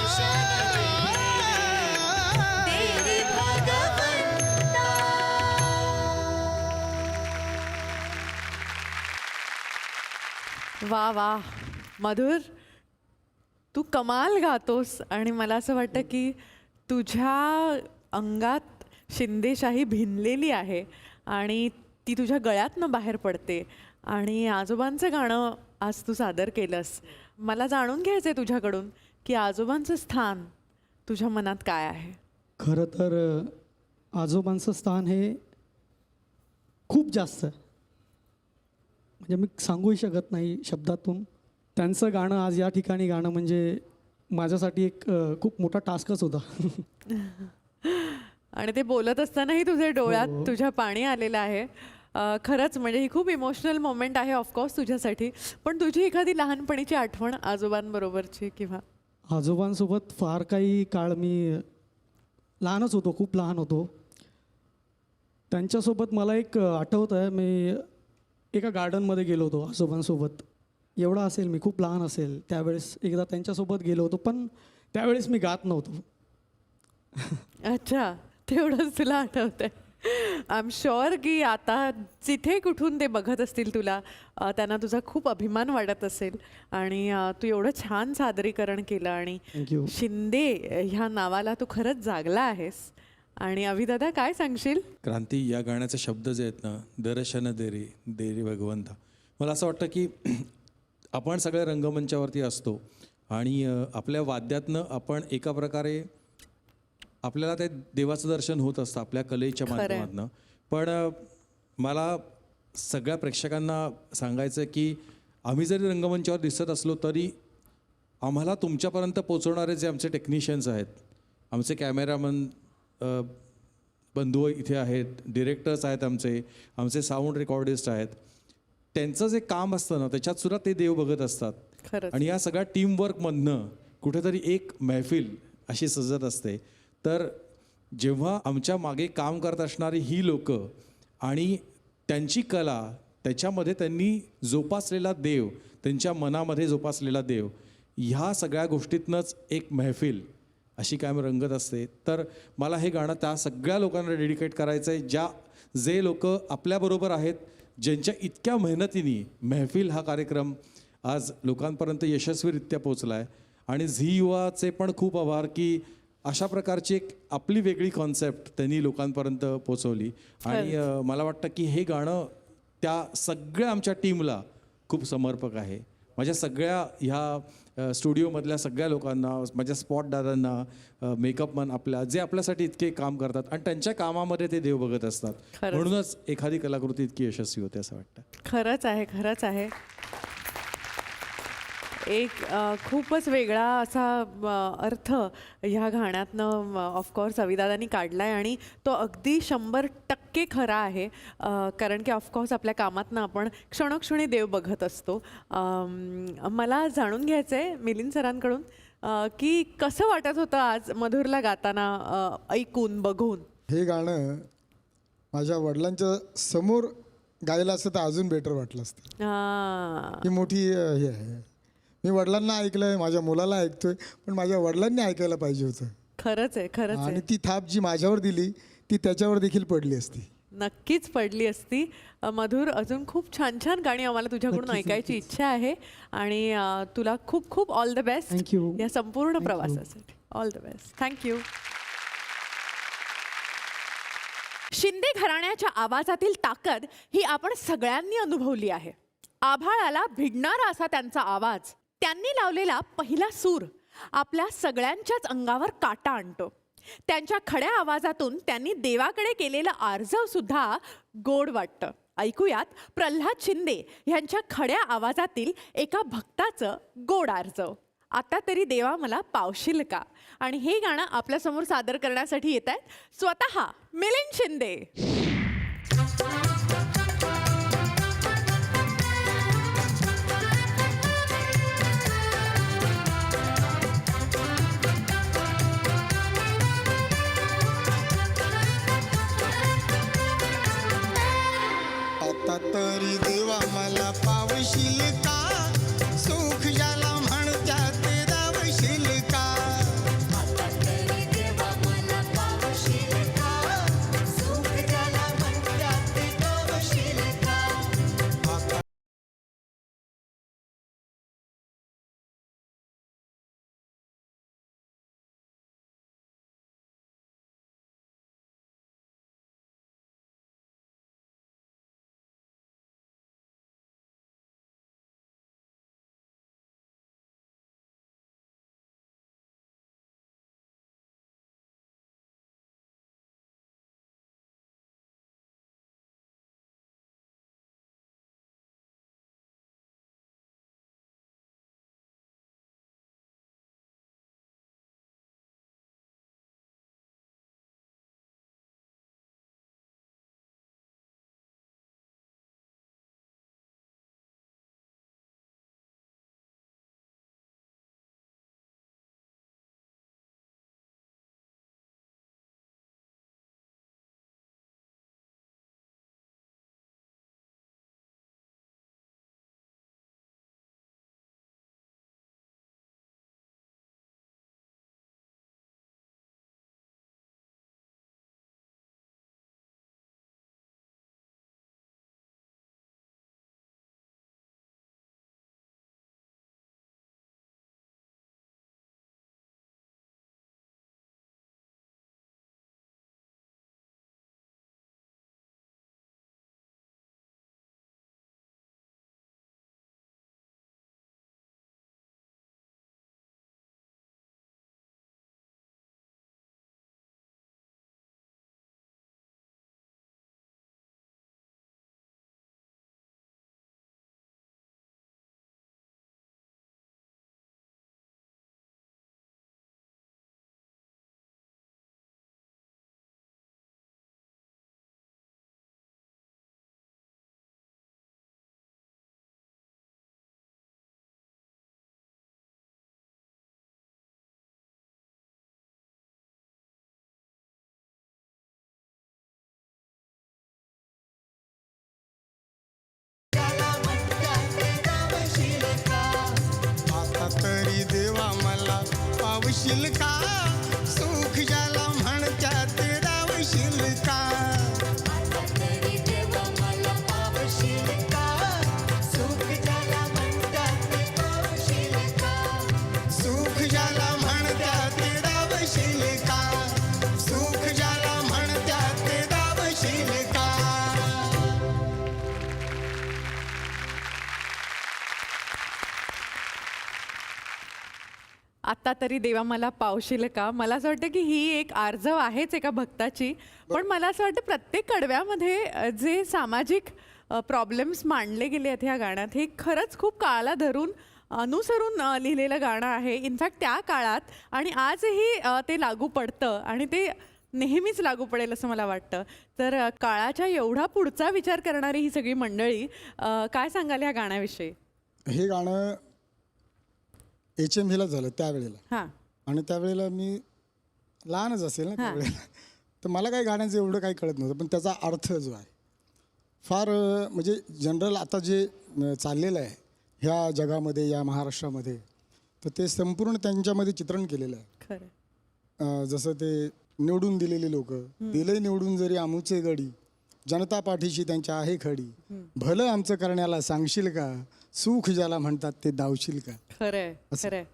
दे रे भगवंता. वा वा मधुर, तू कमाल गातोस आणि मला असं वाटतं की तुझ्या अंगात शिंदेशाही भिनलेली आहे आणि ती तुझ्या गळ्यातनं बाहेर पडते. आणि आजोबांचं गाणं आज तू सादर केलंस. मला जाणून घ्यायचं आहे तुझ्याकडून की आजोबांचं स्थान तुझ्या मनात काय आहे. खरं तर आजोबांचं स्थान हे खूप जास्त आहे, म्हणजे मी सांगूही शकत नाही शब्दातून. त्यांचं गाणं आज या ठिकाणी गाणं म्हणजे माझ्यासाठी एक खूप मोठा टास्कच होता. आणि ते बोलत असतानाही तुझे डोळ्यात हो. तुझ्या पाणी आलेलं आहे. खरंच म्हणजे ही खूप इमोशनल मोमेंट आहे ऑफकोर्स तुझ्यासाठी. पण तुझी एखादी लहानपणीची आठवण आजोबांबरोबरची किंवा आजोबांसोबत फार काही काळ मी लहानच होतो, खूप लहान होतो. त्यांच्यासोबत मला एक आठवतं आहे, मी एका गार्डनमध्ये गेलो होतो आजोबांसोबत. एवढा असेल मी, खूप लहान असेल त्यावेळेस. एकदा त्यांच्यासोबत गेलो होतो, पण त्यावेळेस मी गात नव्हतो. अच्छा, तेवढंच तुला आठवतंय. आय एम शुअर की आता जिथे कुठून ते बघत असतील तुला, त्यांना तुझा खूप अभिमान वाटत असेल. आणि तू एवढं छान सादरीकरण केलं आणि थँक्यू. शिंदे ह्या नावाला तू खरंच जागला आहेस. आणि अभिदादा काय सांगशील. क्रांती, या गाण्याचे शब्द जे आहेत ना, दर्शन दे रे भगवंता, मला असं वाटतं की आपण सगळ्या रंगमंचावरती असतो आणि आपल्या वाद्यातनं आपण एका प्रकारे आपल्याला ते देवाचं दर्शन होत असतं आपल्या कलेच्या माध्यमातून. पण मला सगळ्या प्रेक्षकांना सांगायचं की आम्ही जरी रंगमंचावर दिसत असलो तरी आम्हाला तुमच्यापर्यंत पोचवणारे जे आमचे टेक्निशियन्स आहेत, आमचे कॅमेरामन बंधू इथे आहेत, डिरेक्टर्स आहेत, आमचे साऊंड रेकॉर्डिस्ट आहेत, त्यांचं जे काम असतं ना त्याच्यात सुद्धा ते देव बघत असतात. खरंच. आणि या सगळ्या टीमवर्कमधनं कुठेतरी एक महफिल अशी सजत असते. तर जेव्हा आमच्या मागे काम करत असणारी ही लोकं आणि त्यांची कला, त्याच्यामध्ये त्यांनी जोपासलेला देव, त्यांच्या मनामध्ये जोपासलेला देव, ह्या सगळ्या गोष्टीतनंच एक महफिल अशी कायम रंगत असते. तर मला हे गाणं त्या सगळ्या लोकांना डेडिकेट करायचं आहे, जे लोक आपल्याबरोबर आहेत, ज्यांच्या इतक्या मेहनतीने महफिल हा कार्यक्रम आज लोकांपर्यंत यशस्वीरित्या पोचला आहे. आणि झी युवाचे पण खूप आभार की अशा प्रकारची एक आपली वेगळी कॉन्सेप्ट त्यांनी लोकांपर्यंत पोचवली. आणि मला वाटतं की हे गाणं त्या सगळ्या आमच्या टीमला खूप समर्पक आहे. माझ्या सगळ्या ह्या स्टुडिओमधल्या सगळ्या लोकांना, माझ्या स्पॉट दादांना, मेकअपमन आपल्या, जे आपल्यासाठी इतके काम करतात आणि त्यांच्या कामामध्ये ते देव बघत असतात. खरंच. म्हणूनच एखादी कलाकृती इतकी यशस्वी होते असं वाटतं. खरंच आहे, खरंच आहे. एक खूपच वेगळा असा अर्थ ह्या गाण्यातनं ऑफकोर्स अविदादांनी काढला आहे आणि तो अगदी 100% खरा आहे. कारण की ऑफकोर्स आपल्या कामातनं आपण क्षणोक्षणी देव बघत असतो. मला जाणून घ्यायचं आहे मिलिंद सरांकडून की कसं वाटत होतं आज मधुरला गाताना, ऐकून बघून. हे गाणं माझ्या वडिलांच्या समोर गायला असतं तर अजून बेटर वाटलं असतं. ही मोठी हे आहे. मी वडिलांना ऐकलंय, माझ्या मुलाला ऐकतोय, पण माझ्या वडिलांनी ऐकायला पाहिजे होतं. खरंच आहे, खरंच आहे. आणि ती थाप जी माझ्यावर दिली ती त्याच्यावर देखील पडली असती. नक्कीच पडली असती. मधुर, अजून खूप छान छान गाणी आम्हाला तुझ्याकडून ऐकायची इच्छा आहे आणि तुला खूप खूप ऑल द बेस्ट थँक्यू. या संपूर्ण प्रवासासाठी. All the best. Thank you. Shinde घराण्याच्या आवाजातील ताकद ही आपण सगळ्यांनी अनुभवली आहे. आभाळाला भिडणारा असा त्यांचा आवाज, त्यांनी लावलेला पहिला सूर आपल्या सगळ्यांच्याच अंगावर काटा आणतो. त्यांच्या खड्या आवाजातून त्यांनी देवाकडे केलेलं आर्जव सुद्धा गोड वाटतं. ऐकूयात प्रल्हाद शिंदे यांच्या खड्या आवाजातील एका भक्ताचं गोड आर्जव. आता तरी देवा मला पावशील का. आणि हे गाणं आपल्यासमोर सादर करण्यासाठी येत आहेत स्वतः मिलिंद शिंदे. आता तरी देवा मला पावशील का, सुख ज्याला म्हणतात ते दावशील का. आता तरी देवा मला पावशील का, सुख ज्याला म्हणतात ते गावशील का. आता तरी देवा मला पावशील का, सुख ज्याला म्हणतात ते दावशील का. आता तरी देवा मला पावशील का, सुख ज्याला म्हणतात ते गावशील का. सुख ज्याला म्हणतात ते दावशील का, सुख ज्याला म्हणतात ते दावशील का. आता तरी देवा मला पावशील का. मला असं वाटतं की ही एक आर्जव आहेच एका भक्ताची, पण मला असं वाटतं प्रत्येक कडव्यामध्ये जे सामाजिक प्रॉब्लेम्स मांडले गेले आहेत ह्या गाण्यात, हे खरंच खूप काळाला धरून अनुसरून लिहिलेलं गाणं आहे. इनफॅक्ट त्या काळात आणि आजही ते लागू पडतं आणि ते नेहमीच लागू पडेल असं मला वाटतं. तर काळाच्या एवढा पुढचा विचार करणारी ही सगळी मंडळी, काय सांगाल ह्या गाण्याविषयी? हे गाणं HMVला झालं त्यावेळेला, हां आणि त्यावेळेला मी लहानच असेल ना त्यावेळेला, तर मला काही गाण्याचं एवढं काही कळत नव्हतं. पण त्याचा अर्थ जो आहे फार म्हणजे जनरल आता जे चाललेलं आहे ह्या जगामध्ये, या महाराष्ट्रामध्ये, तर ते संपूर्ण त्यांच्यामध्ये चित्रण केलेलं आहे. खरं. जसं ते निवडून दिलेली लोक, दिले निवडून जरी आमुचे गडी, जनता पाठीशी त्यांच्या आहे खडी, भलं आमचं करण्याला सांगशील का, सुख ज्याला म्हणतात ते दावशील का. खरंय खरंय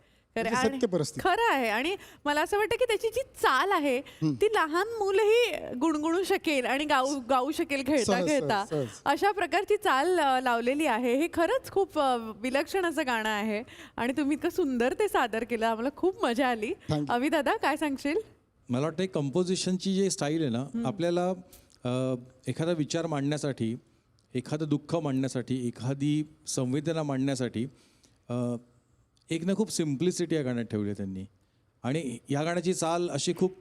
खरं म्हणजे सत्य परिस्थिती. खरं आहे. आणि मला असं वाटतं की त्याची जी चाल आहे ती लहान मुलंही गुणगुणू शकेल आणि गाऊ शकेल खेळता सहज, खेळता. सहज, सहज. अशा प्रकारची चाल लावलेली आहे. हे खरंच खूप विलक्षण असं गाणं आहे आणि तुम्ही इतकं सुंदर ते सादर केलं. आम्हाला खूप मजा आली. Thank you. अभि दादा काय सांगशील? मला वाटतं कंपोजिशनची जी स्टाईल आहे ना, आपल्याला एखादा विचार मांडण्यासाठी, एखादं दुःख मांडण्यासाठी, एखादी संवेदना मांडण्यासाठी एक ना खूप सिम्प्लिसिटी या गाण्यात ठेवली आहे त्यांनी. आणि या गाण्याची चाल अशी खूप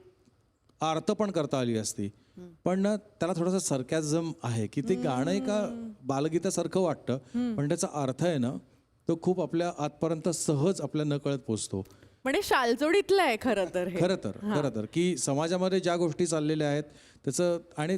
अर्थ पण करता आली असती, पण ना त्याला थोडासा सरकॅझम आहे की ते गाणं एका बालगीतासारखं वाटतं, पण त्याचा अर्थ आहे ना तो खूप आपल्या आतपर्यंत सहज आपल्या नकळत पोचतो. म्हणजे शालजोडीतलं आहे खरं तर हे. खरं तर की समाजामध्ये ज्या गोष्टी चाललेल्या आहेत त्याचं आणि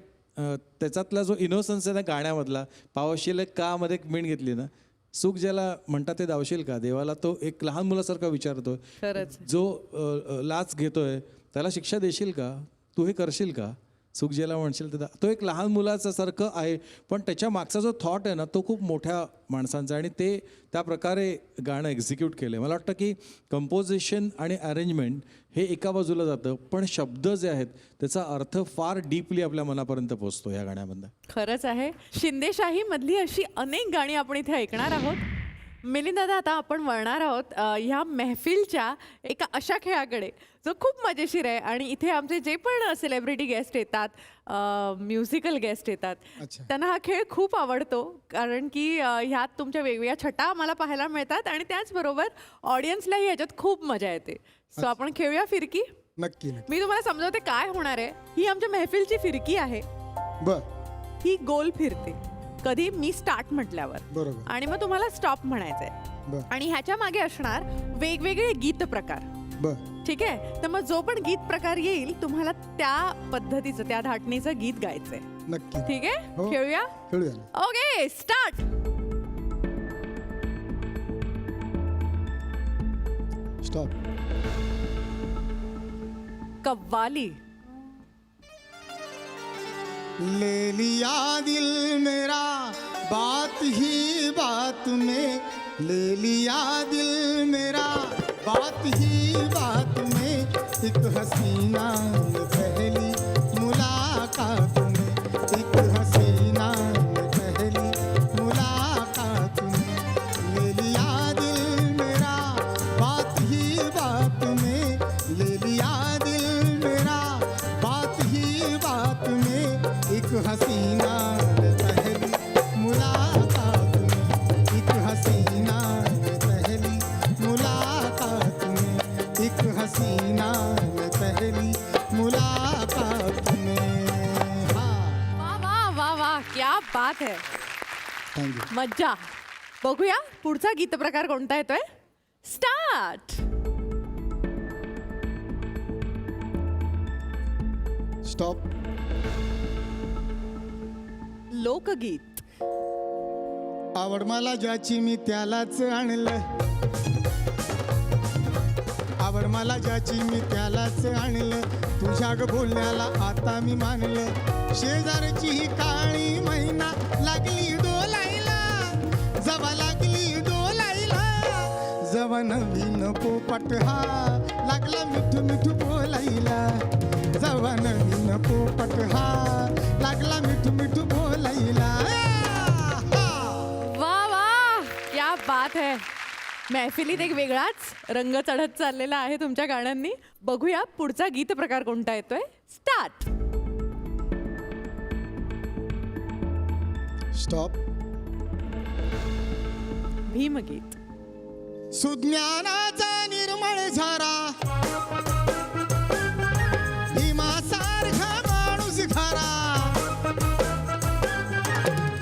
त्याच्यातला जो इनोसन्स आहे ना गाण्यामधला, पावशील का मध्ये एक मीण घेतली ना, सुख ज्याला म्हणतात ते दावशील का, देवाला तो एक लहान मुलासारखा विचारतोय. खरंच. जो लाच घेतोय त्याला शिक्षा देशील का, तू हे करशील का, सुख ज्याला म्हणशील तर तो एक लहान मुलाचा सारखं आहे, पण त्याच्या मागचा जो थॉट आहे ना तो खूप मोठ्या माणसांचा आणि ते त्या प्रकारे गाणं एक्झिक्यूट केलं आहे. मला वाटतं की कंपोजिशन आणि अरेंजमेंट हे एका बाजूला जातं, पण शब्द जे आहेत त्याचा अर्थ फार डीपली आपल्या मनापर्यंत पोचतो या गाण्यामधनं. खरंच आहे. शिंदेशाही मधली अशी अनेक गाणी आपण इथे ऐकणार आहोत. मिलिंद दादा, आता आपण वळणार आहोत ह्या महफिलच्या एका अशा खेळाकडे जो खूप मजेशीर आहे. आणि इथे आमचे जे पण सेलिब्रिटी गेस्ट येतात, म्युझिकल गेस्ट येतात, अच्छा. त्यांना हा खेळ खूप आवडतो. कारण की ह्यात तुमच्या वेगवेगळ्या छटा आम्हाला पाहायला मिळतात आणि त्याचबरोबर ऑडियन्सलाही ह्याच्यात खूप मजा येते. सो आपण खेळूया फिरकी. नक्की नक्की. मी तुम्हाला समजवते काय होणार आहे. ही आमच्या महफिलची फिरकी आहे. बर ही गोल फिरते कधी मी स्टार्ट म्हटल्यावर, बरोबर. आणि मग तुम्हाला स्टॉप म्हणायचंय. बर आणि ह्याच्या मागे असणार वेगवेगळे गीत प्रकार. बर ठीक आहे. तर मग जो पण गीत प्रकार येईल तुम्हाला त्या पद्धतीचं, त्या धाटणीचं गीत गायचंय. नक्की. ठीक आहे. हो. खेळूया. खेळूया. Okay, start. स्टॉप. कव्वाली. ले लिया दिल मेरा बात ही बात में, ले लिया दिल मेरा बात ही बात में, एक हसीना ने पहली मुलाकात में, एक हसीना ने पहली मुलाकात में, ले लिया दिल मेरा बात ही बात में, ले लिया दिल मेरा बात ही बात में, एक हसीना ने पहली मुलाकात में, एक हसीना ने पहली मुलाकात में, एक हसीना ने पहली मुलाकात में. हाँ, वा वा वा वा, क्या बात है. थँक्यू. मज्जा. बघूया पुढचा गीत प्रकार कोणता येतोय. स्टार्ट. स्टॉप. लोकगीत. आवड मला ज्याची मी त्यालाच आणलं, आवड मला ज्याची मी त्यालाच आणलं, तुझ्या ग बोलण्याला आता मी मानलं, शेजारची ही काळी महिना लागली डोलायला, जवा लागली डोलायला, जवा नवीन पोपट हा लागला मिठू मिठू बोलायला, जवा नवीन पोपट हा लागला मिठू मिठू बोलायला. वा वा, क्या बात है. महफिलीत एक वेगळाच रंग चढत चाललेला आहे तुमच्या गाण्यांनी. बघूया पुढचा गीत प्रकार कोणता येतोय. स्टार्ट. स्टॉप. भीमगीत. सुज्ञानाचा निर्मळ झरा, भीमासारखा माणूस खरा,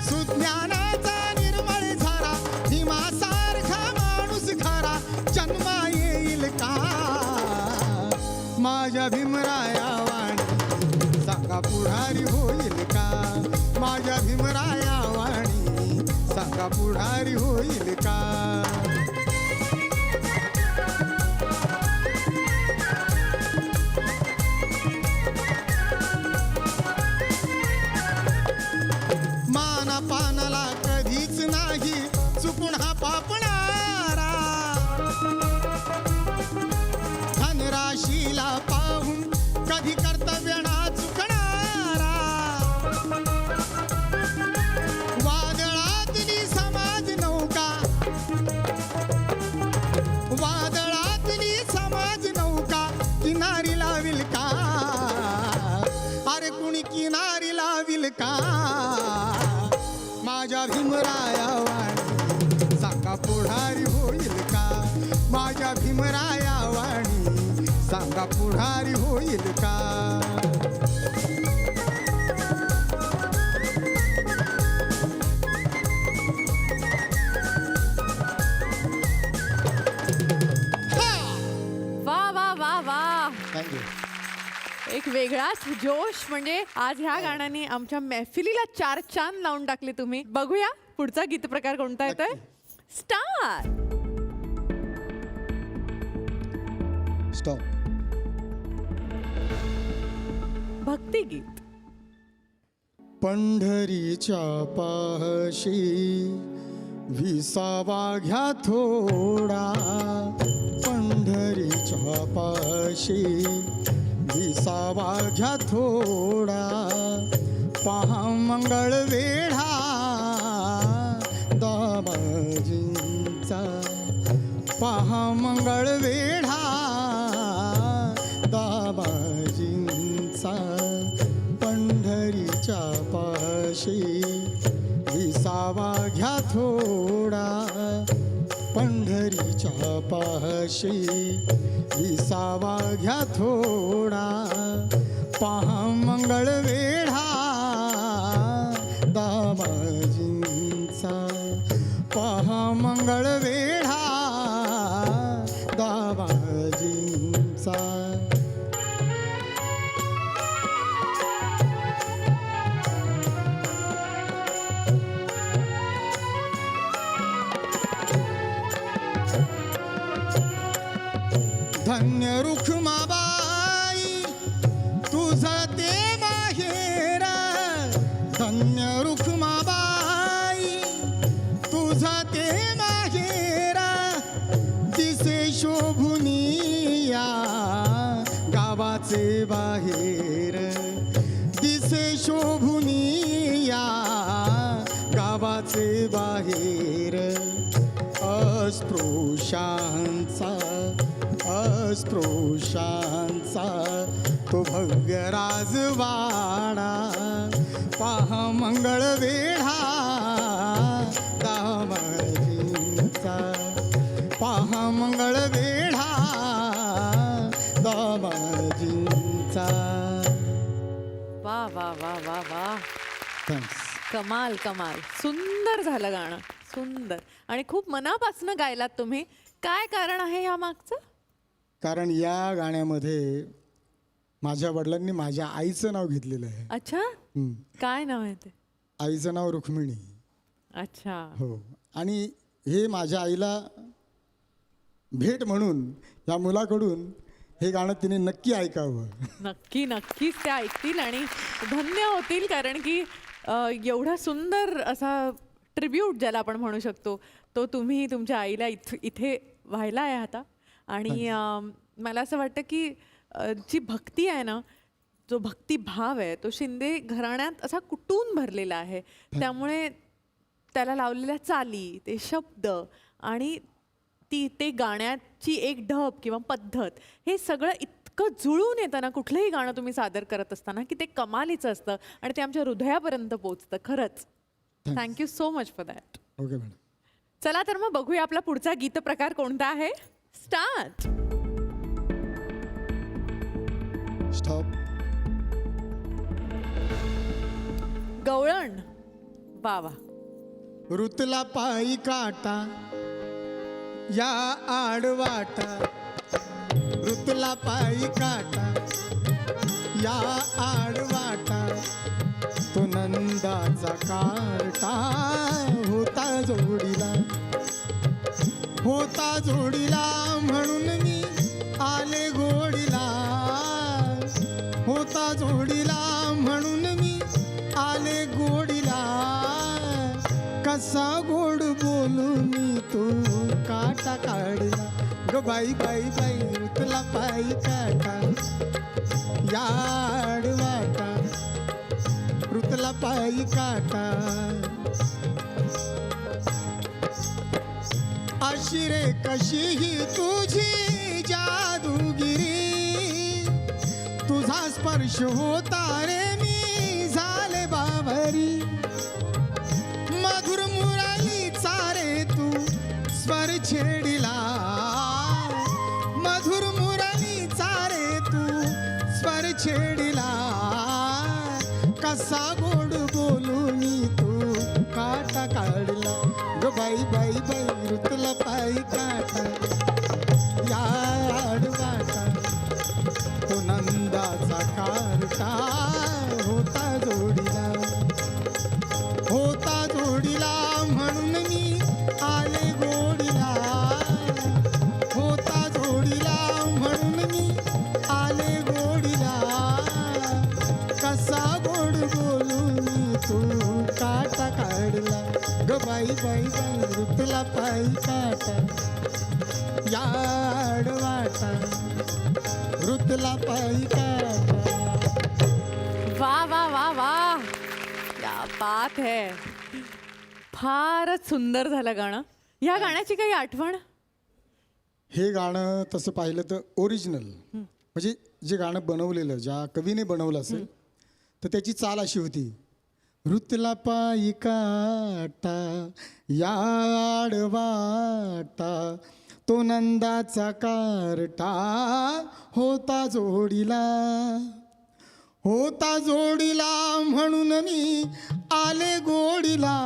सुज्ञानाचा निर्मळ झरा, भीमासारखा माणूस खरा, जन्मा येईल का माझ्या भीमराया वाणी, सांगा पुढारी होईल का माझ्या भीमराया वाणी, सांगा पुढारी होईल का. माना पानाला कधीच नाही चुकून हा पापणारा, माझ्या भीमराया वाणी सांगा पुढारी होईल का? माझ्या भीमराया वाणी सांगा पुढारी होईल का? वा वा वा वा, थँक्यू. एक वेगळाच जोश. म्हणजे आज ह्या गाण्याने आमच्या मैफिलीला 4 चांद लावून टाकले तुम्ही. बघूया पुढचा गीत प्रकार कोणता येतोय. स्टार. स्टॉप. भक्तिगीत. पंढरीच्या पाशी विसावा घ्या थोडा. पंढरीच्या पाशी विसावा घ्या थोडा. पहा मंगळ वेढा दामाजींचा. पहा मंगळ वेढा दामाजींचा. पंढरीच्या पाशी विसावा घ्या थोडा. पंढरीच्या पाशी विसावा घ्या थोडा. पहा मंगळ वेढा दामाजींचा. पहा मंगळ वेढा दामाजींचा. धन्य रुक्माबाई तुझं ते माहेर. धन्य रुक्माबाई तुझं ते माहेर. दिसे शोभुनिया गावाचे बाहेर. दिसे शोभुनिया गावाचे बाहेर. अस्पृश्यांचा अस्पृश्यांचा तो भव्य राजवाडा. पहा मंगळ वेढा दामाजींचा. पहा मंगळ वेढा दामाजींचा. वा वा वा वा वा, थँक्स. कमाल कमाल. सुंदर झालं गाणं, सुंदर. आणि खूप मनापासून गायलात तुम्ही. काय कारण आहे या मागचं? कारण या गाण्यामध्ये माझ्या वडिलांनी माझ्या आईचं नाव घेतलेलं आहे. अच्छा, हं. काय नाव आहे ते? आईचं नाव रुक्मिणी. अच्छा. हो. आणि हे माझ्या आईला भेट म्हणून या मुलाकडून हे गाणं तिने नक्की ऐकावं. नक्की नक्कीच त्या ऐकतील आणि धन्य होतील. कारण की एवढा सुंदर असा ट्रिब्यूट ज्याला आपण म्हणू शकतो तो तुम्ही तुमच्या आईला इथे व्हायला आहे आता. आणि मला असं वाटतं की जी भक्ती आहे ना, जो भक्तिभाव आहे तो शिंदे घराण्यात असा कुटून भरलेला आहे. त्यामुळे त्याला लावलेल्या चाली, ते शब्द आणि ते गाण्याची एक ढब किंवा पद्धत, हे सगळं इतकं जुळून येतं ना कुठलंही गाणं तुम्ही सादर करत असताना की ते कमालीचं असतं आणि ते आमच्या हृदयापर्यंत पोचतं. खरंच thank you so much for that. Okay madam. चला तर मग बघूया आपला पुढचा गीत प्रकार कोणता आहे. स्टार्ट. स्टॉप. गवळण. बावा. ऋतला पायी काटा या आडवाटा. ऋतला पायी काटा या आडवाटा. तो नंदाचा कार्टा होता जोडीला. होता जोडीला म्हणून मी आले घोडीला. होता जोडीला म्हणून मी आले घोडीला. कसा गोड बोलू मी तू काटा काढला. ग बाई बाई बाई ऋतला पायी काटा याड वाटा. ऋतला पायी काटा. अशी रे कशी ही तुझी जादूगिरी. तुझा स्पर्श होता रे मी झाले बाबा पावरी मधुर मुरली चारे तू स्वर छेडिला मधुर मुरली चारे तू स्वर छेडिला कसा गोड बोलून तू काटा काढला ग बाई बाई बाई ऋतुला पायी काटा याड वाटा तो नंदाचा कारटा होता जोडीला म्हणून मी आले गोडीला होता जोडीला म्हणून मी आले गोडीला कसा गोड बोलून तू काटा काढला ग बाई बाई बाई ऋतुला पायी काटा याड वाटा ऋतुला पायी काटा वा वा वा वा क्या बात है. फारच सुंदर झालं गाणं. या गाण्याची काही आठवण? हे गाणं तसं पाहिलं तर ओरिजिनल म्हणजे जे गाणं बनवलेलं ज्या कवीने बनवलं असेल तर त्याची चाल अशी होती. ऋतुला पायी काटा याड वाटा तो नंदाचा कारटा होता जोडीला म्हणून मी आले गोडीला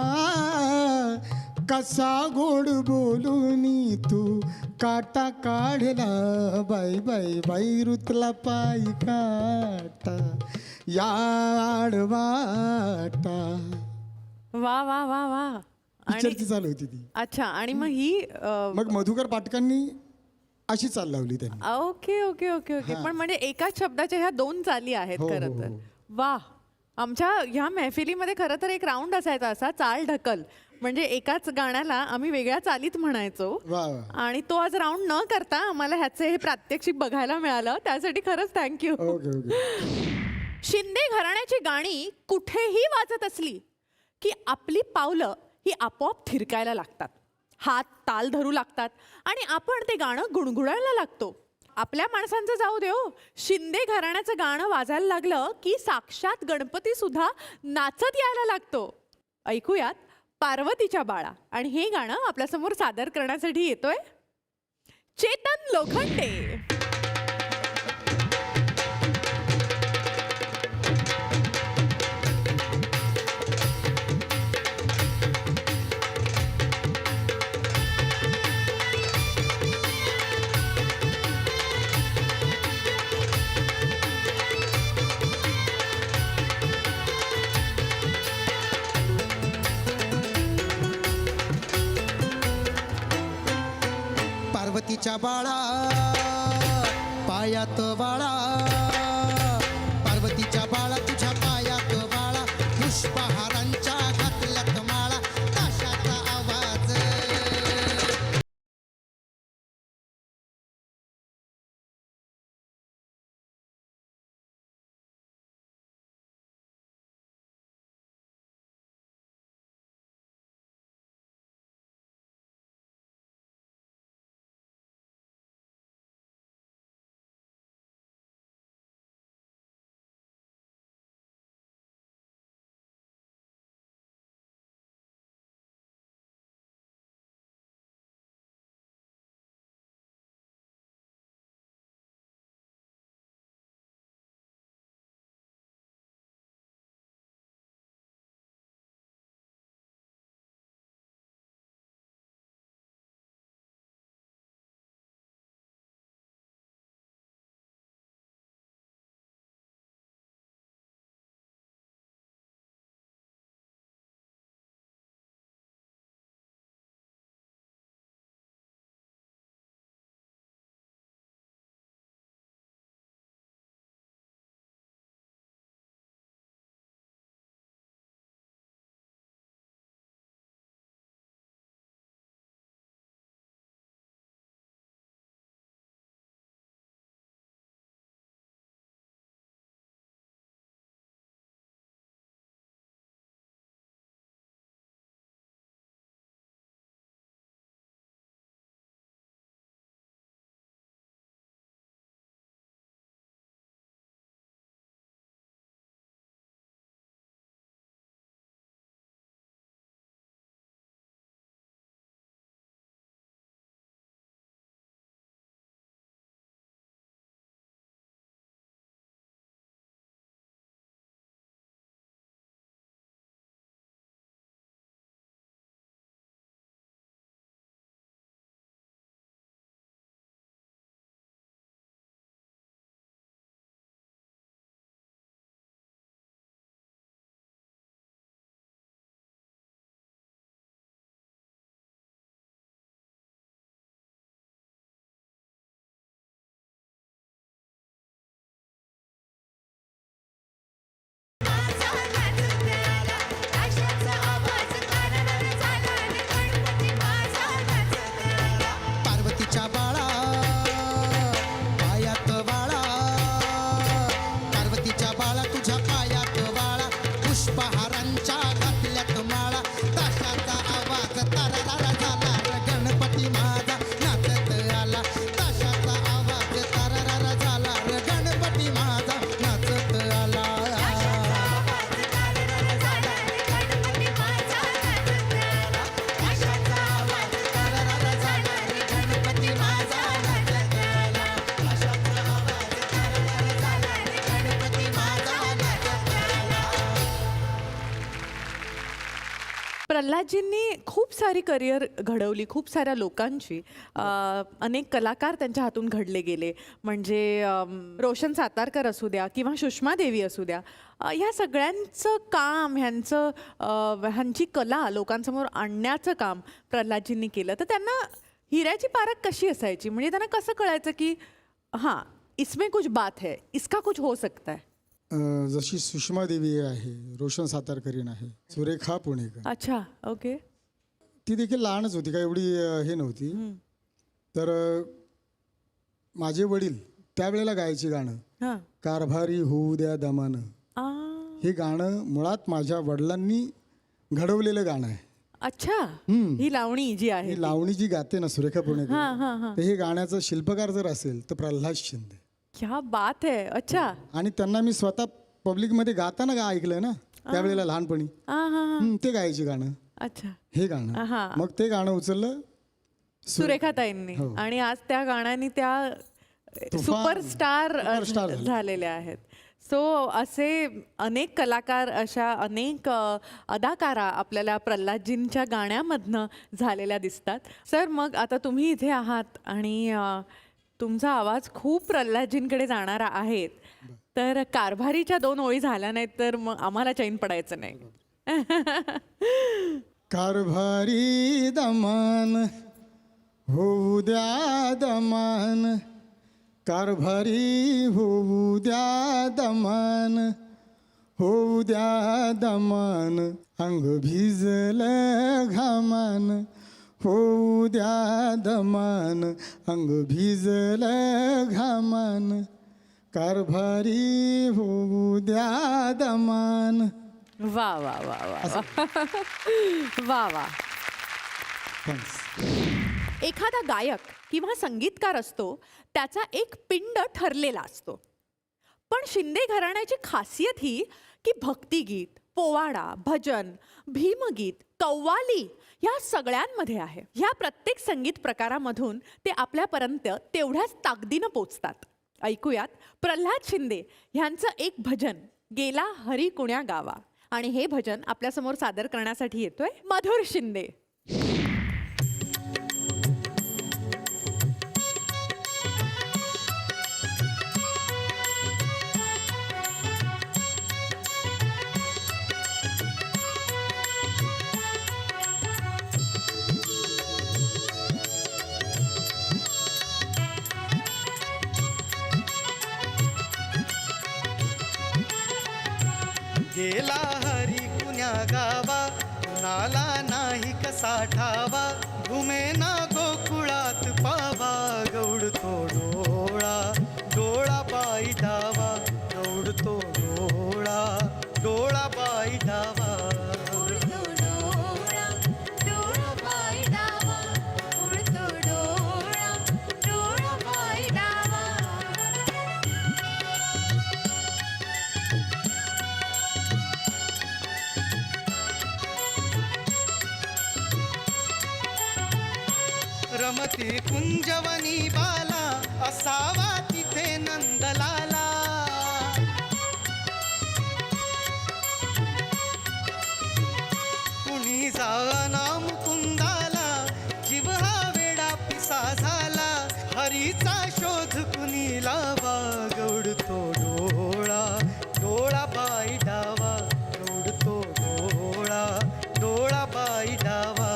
कसा गोड बोलून तू काटा काढला बाई बाई बाई ऋतुला पायी काटा याड वाटा. वा वा वा वा. आणि पिक्चरची चाल होती ती. अच्छा, आणि मग ही मग मधुकर पाटकांनी अशी चाल लावली त्यांनी. Okay okay okay okay. पण म्हणजे एकाच शब्दाच्या ह्या दोन चाली आहेत हो, खरं हो, तर. हो. वा. आमच्या ह्या मैफिलीमध्ये खरं तर एक राऊंड असायचा असा चाल ढकल. म्हणजे एकाच गाण्याला आम्ही वेगळ्या चालीत म्हणायचो वा वा. आणि तो आज राऊंड न करता आम्हाला ह्याचे हे प्रात्यक्षिक बघायला मिळालं, त्यासाठी खरंच थँक्यू. Okay okay. शिंदे घराण्याची गाणी कुठेही वाजत असली की आपली पावलं ही आपोआप थिरकायला लागतात, हात ताल धरू लागतात आणि आपण ते गाणं गुणगुणायला लागतो. आपल्या माणसांचं जाऊ दे हो, शिंदे घराण्याचं गाणं वाजायला लागलं की साक्षात गणपती सुद्धा नाचत यायला लागतो. ऐकूयात पार्वतीच्या बाळा. आणि हे गाणं आपल्यासमोर सादर करण्यासाठी येतोय चेतन लोखंडे. पार्वतीच्या बाळा पायात बाळा पार्वतीच्या बाळा तुझ्या पायात बाळा पुष्पहारांच्या घातल्यात माळा ताशाचा आवाज प्रल्हादजींनी खूप सारी करिअर घडवली, खूप साऱ्या लोकांची. अनेक कलाकार त्यांच्या हातून घडले गेले. म्हणजे रोशन सातारकर असू द्या किंवा सुषमा देवी असू द्या, ह्या सगळ्यांचं काम, ह्यांची कला लोकांसमोर आणण्याचं काम प्रल्हादजींनी केलं. तर त्यांना हिऱ्याची पारख कशी असायची? म्हणजे त्यांना कसं कळायचं की हां, इसमें कुछ बात है, इसका कुछ हो सकता है? जशी सुषमा देवी आहे, रोशन सातारकरीण आहे, सुरेखा पुणेकर, अच्छा, ओके. ती देखील लहानच होती, काय एवढी हे नव्हती. तर माझे वडील त्यावेळेला गायची गाणं, हां. कारभारी होऊ द्या दमानं. आ, हे गाणं मुळात माझ्या वडिलांनी घडवलेलं गाणं आहे. अच्छा, ही लावणी जी आहे ही लावणी जी गाते ना सुरेखा हां पुणेकर, हां हां, तर हे गाण्याचं शिल्पकार जर असेल तर प्रल्हाद शिंदे. क्या बात है. अच्छा. आणि त्यांना मी स्वतः पब्लिकमध्ये गाताना ऐकलंय ना त्यावेळेला लहानपणी. हां हां हां, ते गायचे गाणं, अच्छा. हे गाणं. हां. मग ते गाणं उचललं सुरेखाताईंनी हो. आणि आज त्या गाण्याने त्या सुपरस्टार सुपरस्टार झालेल्या आहेत. सो असे अनेक कलाकार, अशा अनेक अदाकारा आपल्याला प्रल्हादजींच्या गाण्यामधनं झालेल्या दिसतात. सर, मग आता तुम्ही इथे आहात आणि तुमचा आवाज खूप प्रल्हादजींकडे जाणारा आहे. तर कारभारीच्या 2 ओळी झाल्या नाहीत तर मग आम्हाला चैन पडायचं नाही. कारभारी दमान होऊ द्या दमान, कारभारी होऊ द्या दमान, होऊ द्या दमान, अंग भिजलं घामान, होऊ द्या दमान, अंग भिजलं घामान, कारभारी होऊ द्या दमान. वा वा वा वा वा वा. एखादा गायक किंवा संगीतकार असतो, त्याचा एक पिंड ठरलेला असतो. पण शिंदे घराण्याची खासियत ही की भक्तिगीत, पोवाडा, भजन, भीमगीत, कव्वाली या सगळ्यांमध्ये आहे. ह्या प्रत्येक संगीत प्रकारामधून ते आपल्यापर्यंत तेवढ्याच ताकदीनं पोचतात. ऐकूयात प्रल्हाद शिंदे ह्यांचं एक भजन, गेला हरी कुण्या गावा. आणि हे भजन आपल्यासमोर सादर करण्यासाठी येतोय मधुर शिंदे. गेला हरी कुण्या गावा, कुणाला नाही कसा ठावा, घुमेना गोकुळात पावा, गौड तो डोळा, डोळा बाई डावा, गौड तो डोळा, डोळा बाई डावा. उडतो डोळा, डोळा बाई डावा, उडतो डोळा, डोळा बाई डावा. रमती कुंजवनी बाला, असावा तिथे नंदलाला. कुणी जाना मुकुंदाला, जीव हा वेडा पिसा झाला, हरीचा शोध कुणी लावा, गौड तो डोळा, डोळा बाई डावा, गौड तो डोळा, डोळा बाई डावा.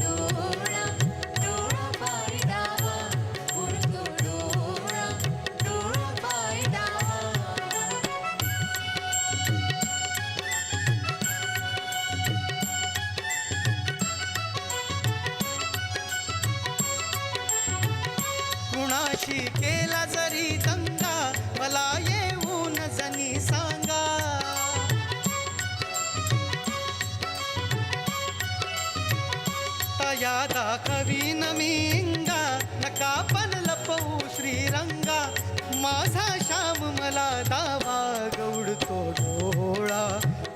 डोळा, डोळा बाई डावा, उडतो डोळा, डोळा बाई डावा. कुणाशी केला जरी दंगा, मला येऊन जनी सांगा. तया दाखवीन मी इंगा, नका पण लपवू श्रीरंगा, माझा श्याम मला दावा, गौड तो डोळा,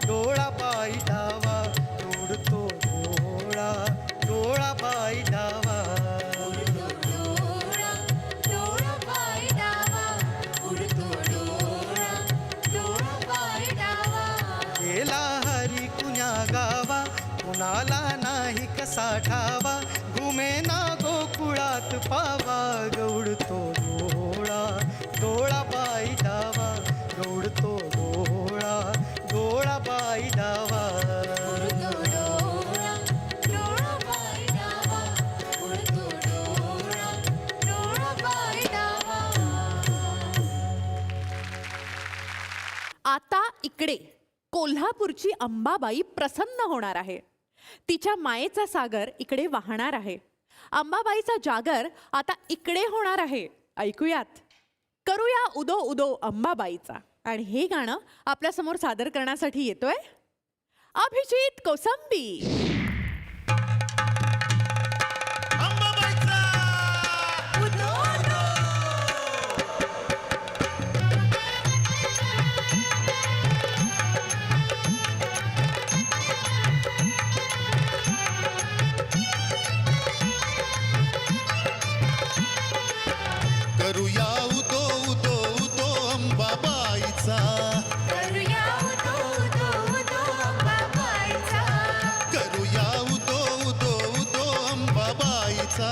डोळा बाई डावा, गौड तो डोळा, डोळा बाई डावा. उडतो डोळा, डोळा बाई डावा, उडतो डोळा, डोळा बाई डावा. गेला हरी कुण्या गावा, कुणाला नाही कसा ठावा घुमे ना गोकुळात पावा गौडतो डोळा डोळा बाई डावा गौडतो डोळा डोळा बाई डावा उडतो डोळा डोळा बाई डावा उडतो डोळा डोळा बाई डावा. आता इकडे कोल्हापूरची अंबाबाई प्रसन्न होणार आहे. तिच्या मायेचा सागर इकडे वाहणार आहे. अंबाबाईचा जागर आता इकडे होणार आहे. ऐकूयात. करूया उदो उदो अंबाबाईचा. आणि हे गाणं आपल्यासमोर सादर करण्यासाठी येतोय अभिजित कोसंबी. करूया उदो उदो उदो अंबाबाईचा. करूया उदो उदो उदो अंबाबाईचा. करूया उदो उदो उदो अंबाबाईचा.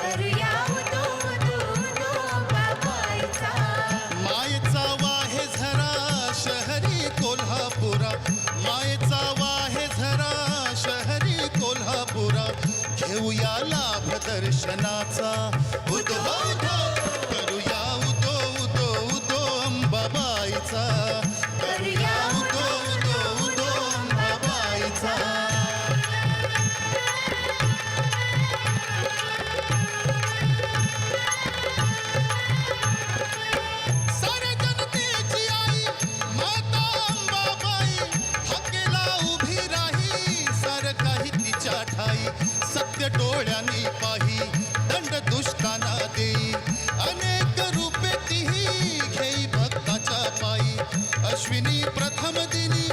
करूया उदो उदो उदो अंबाबाईचा. मायेचा वाहे झरा शहरी कोल्हापुरा. मायेचा वाहे झरा शहरी कोल्हापुरा. घेऊया लाभ दर्शनाचा. उदो उदो करूया उदो उदो उदो अंबाबाईचा. करूया उदो उदो उदो अंबाबाईचा. साऱ्या जनतेची आई माता अंबाबाई हकेला उभी राही. सार काही तिच्या ठाई सत्य डोळ्यांनी पाही. दंड दुष्टांना देई अनेक रूपे तिही घेई भक्ताच्या पायी. अश्विनी प्रथम दिनी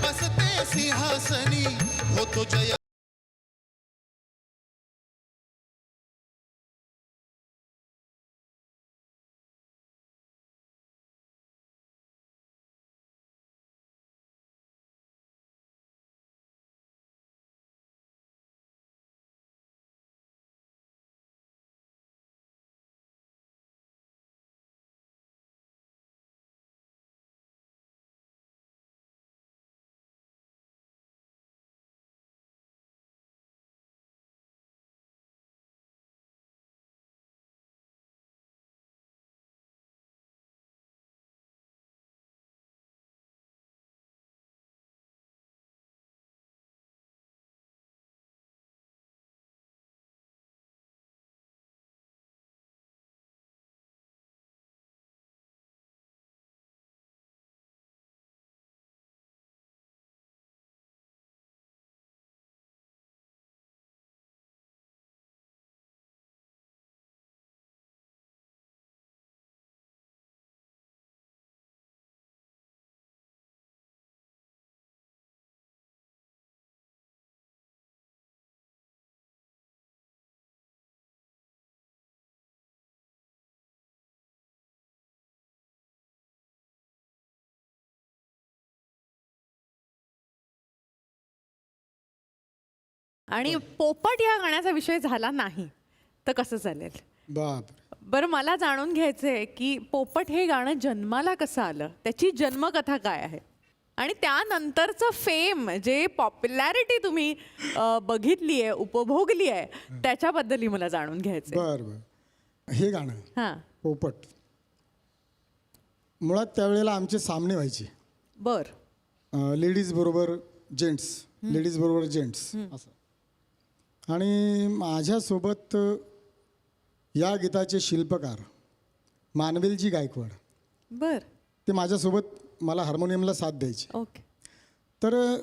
बसते सिंहासनी होतो जय. आणि पोपट या गाण्याचा विषय झाला नाही तर कसं चालेल. बाप बरं मला जाणून घ्यायचंय की पोपट हे गाणं जन्माला कसं आलं, त्याची जन्मकथा काय आहे आणि त्यानंतरचं फेम जे पॉप्युलॅरिटी तुम्ही बघितली आहे उपभोगली आहे त्याच्याबद्दलही मला जाणून घ्यायचंय. बर बर. हे गाणं हां पोपट मुळात त्यावेळेला आमचे सामने व्हायचे. बर लेडीज बरोबर जेंट्स, लेडीज बरोबर जेंट्स असं. आणि माझ्यासोबत या गीताचे शिल्पकार मानवेलजी गायकवाड बर ते माझ्यासोबत मला हार्मोनियमला साथ द्यायचे. ओके. तर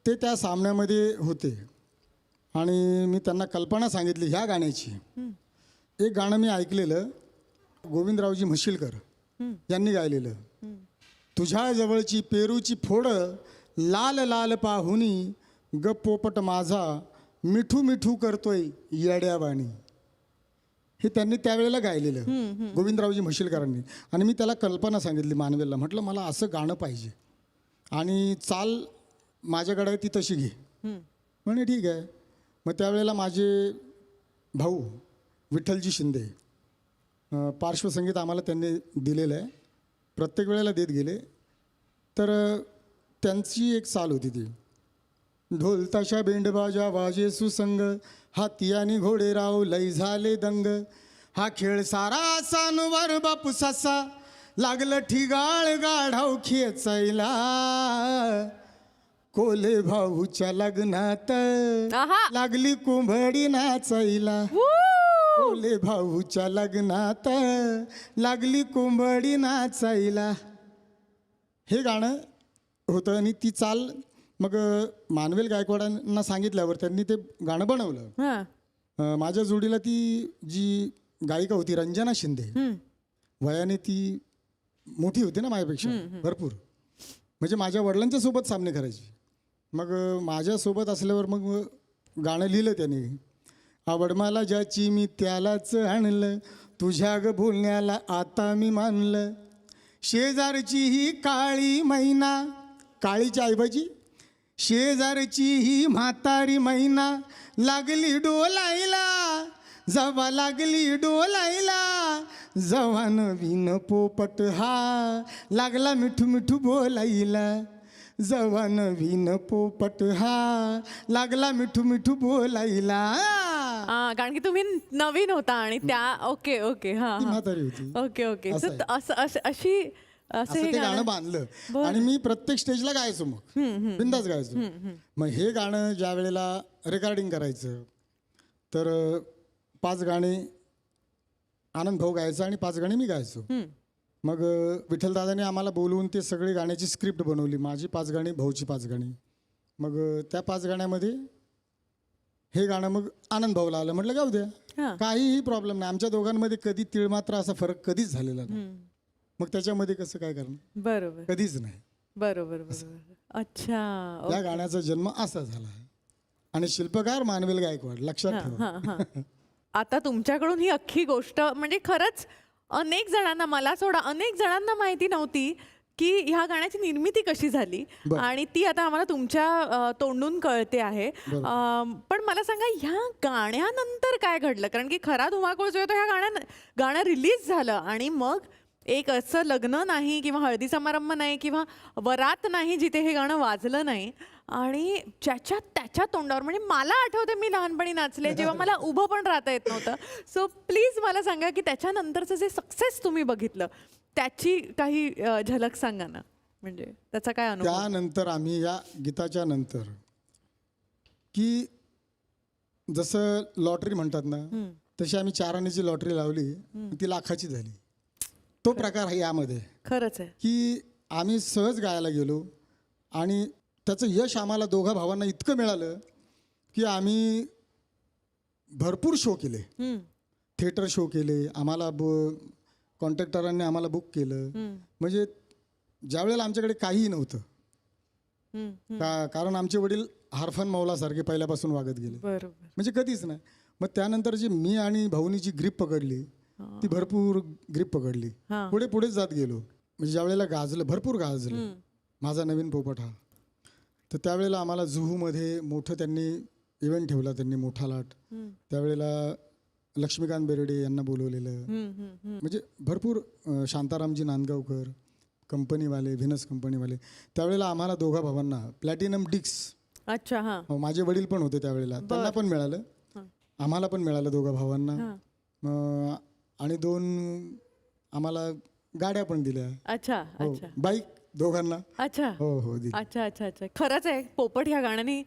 ते त्या सामन्यामध्ये होते आणि मी त्यांना कल्पना सांगितली ह्या गाण्याची. एक गाणं मी ऐकलेलं गोविंदरावजी म्हशीलकर यांनी गायलेलं. तुझ्या जवळची पेरूची फोडं लाल लाल पाहुनी ग पोपट माझा मिठू मिठू करतोय येड्यावाणी. हे त्यांनी त्यावेळेला गायलेलं गोविंदरावजी म्हशीलकरांनी. आणि मी त्याला कल्पना सांगितली मानवेलला, म्हटलं मला असं गाणं पाहिजे आणि चाल माझ्याकडे ती तशी घे. म्हणे ठीक आहे. मग त्यावेळेला माझे भाऊ विठ्ठलजी शिंदे पार्श्वसंगीत आम्हाला त्यांनी दिलेलं आहे, प्रत्येक वेळेला देत गेले. तर त्यांची एक चाल होती ती, ढोल ताशा बेंडबाजा वाजे सुसंग, हाती आणि घोडे राव लई झाले दंग, हा खेळ सारा असांवर बापू ससा, लागलं ठिगाळ गाढाव खेचायला, कोले भाऊच्या लग्नात आहा. लागली कुंभडी नाचायला, कोले भाऊच्या लग्नात लागली कुंभडी नाचायला. हे गाणं होतं आणि ती चाल मग मानवेल गायकवाडांना सांगितल्यावर त्यांनी ते गाणं बनवलं. हां. माझ्या जोडीला ती जी गायिका होती रंजना शिंदे, वयाने ती मोठी होती ना माझ्यापेक्षा भरपूर, म्हणजे माझ्या वडिलांच्या सोबत सामने करायची. मग माझ्यासोबत असल्यावर मग गाणं लिहिलं त्यांनी, आवड मला ज्याची मी त्यालाच आणलं, तुझ्या ग बोलण्याला आता मी मानलं, शेजारची ही काळी मैना, काळीच्या ऐवजी शेजारची ही म्हातारी मैना, लागली डोलायला जवा लागली डोलायला, जवान विन पोपट हा लागला मिठू मिठू बोलायला, जवान विन पोपट हा लागला मिठू मिठू बोलायला. कारण की तुम्ही नवीन होता आणि त्या ओके ओके हा ती म्हातारी होती. ओके ओके असं तर अशी असं हे ते गाणं बांधलं आणि मी प्रत्येक स्टेजला गायचो, मग बिंदास गायचो. मग हे गाणं ज्या वेळेला रेकॉर्डिंग करायचं तर 5 गाणे आनंद भाऊ गायचा आणि 5 गाणे मी गायचो. मग विठ्ठलदादाने आम्हाला बोलवून ते सगळे गाण्याची स्क्रिप्ट बनवली, माझी 5 गाणी, भाऊची 5 गाणी. मग त्या 5 गाण्यामध्ये हे गाणं मग आनंद भाऊला आलं. म्हटलं जाऊ द्या, काहीही प्रॉब्लेम नाही, आमच्या दोघांमध्ये कधी तिळमात्र असा फरक कधीच झालेला नाही. मग त्याच्यामध्ये कसं काय करणार, बरोबर कधीच नाही. बरोबर बरोबर. अच्छा. या गाण्याचा जन्म असा झाला आहे आणि शिल्पकार मानवेल गायकवाड, लक्षात ठेवा. आता तुमच्याकडून ही अख्खी गोष्ट म्हणजे खरंच अनेक जणांना, मला सोडा अनेक जणांना माहिती नव्हती की ह्या गाण्याची निर्मिती कशी झाली आणि ती आता आम्हाला तुमच्या तोंडून कळते आहे. पण मला सांगा ह्या गाण्यानंतर काय घडलं, कारण की खरा धुमाकूळ जो आहे तो ह्या गाणं रिलीज झालं आणि मग एक असं लग्न नाही किंवा हळदी समारंभ नाही किंवा वरात नाही जिथे हे गाणं वाजलं नाही आणि ज्याच्या त्याच्या तोंडावर, म्हणजे मला आठवते मी लहानपणी नाचले जेव्हा मला उभं पण राहता येत नव्हतं. सो प्लीज मला सांगा की त्याच्यानंतरचं जे सक्सेस तुम्ही बघितलं त्याची काही झलक सांगा ना, म्हणजे त्याचा काय अनुभव. त्यानंतर आम्ही या गीताच्या नंतर की जसं लॉटरी म्हणतात ना, तशी आम्ही 4 आण्याची लॉटरी लावली, ती लाखाची झाली. तो प्रकार आहे यामध्ये. खरंच आहे की आम्ही सहज गायला गेलो आणि त्याचं यश आम्हाला दोघा भावांना इतकं मिळालं की आम्ही भरपूर शो केले, थिएटर शो केले, आम्हाला कॉन्ट्रॅक्टरांनी आम्हाला बुक केलं. म्हणजे ज्यावेळेला आमच्याकडे काहीही नव्हतं, कारण आमचे वडील हरफन मौलासारखे पहिल्यापासून वागत गेले, बरोबर, म्हणजे कधीच नाही. मग त्यानंतर जी मी आणि भाऊनी जी ग्रीप पकडली ती भरपूर ग्रीप पकडली, पुढे पुढेच जात गेलो. म्हणजे ज्यावेळेला गाजलं, भरपूर गाजलं माझा नवीन पोपट हा, तर त्यावेळेला आम्हाला जुहूमध्ये मोठं त्यांनी इव्हेंट ठेवला, त्यांनी मोठा लाट. त्यावेळेला लक्ष्मीकांत बेर्डे यांना बोलवलेलं, म्हणजे भरपूर शांतारामजी नांदगावकर कंपनीवाले, व्हिनस कंपनीवाले. त्यावेळेला आम्हाला दोघा भावांना प्लॅटिनम डिस्क, अच्छा हां, माझे वडील पण होते त्यावेळेला, त्यांना पण मिळालं, आम्हाला पण मिळालं दोघा भावांना. आणि 2 आम्हाला गाड्या पण दिल्या. अच्छा अच्छा, बाईक दोघांना. अच्छा हो हो दिली. अच्छा अच्छा अच्छा. खरंच आहे पोपट ह्या गाण्याने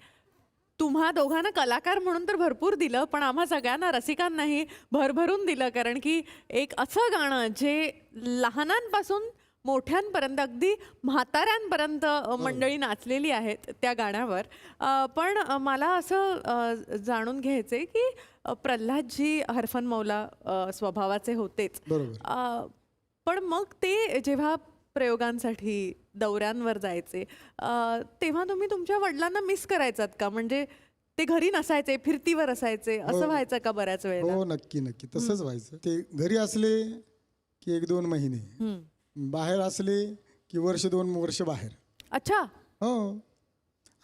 तुम्हा दोघांना कलाकार म्हणून तर भरपूर दिलं, पण आम्हा सगळ्यांना रसिकांनाही भरभरून दिलं, कारण की एक असं गाणं जे लहानांपासून मोठ्यांपर्यंत अगदी म्हाताऱ्यांपर्यंत मंडळी नाचलेली आहेत त्या गाण्यावर. पण मला असं जाणून घ्यायचंय की प्रल्हादजी हरफन मौला स्वभावाचे होतेच, पण मग ते जेव्हा प्रयोगांसाठी दौऱ्यांवर जायचे तेव्हा तुम्ही तुमच्या वडिलांना मिस करायचात का, म्हणजे ते घरी नसायचे, फिरतीवर असायचे, असं व्हायचं का बऱ्याच वेळेला. हो नक्की नक्की तसंच व्हायचं. ते घरी असले की 1-2 महिने, बाहेर असले की वर्ष 2 वर्ष बाहेर. अच्छा. हो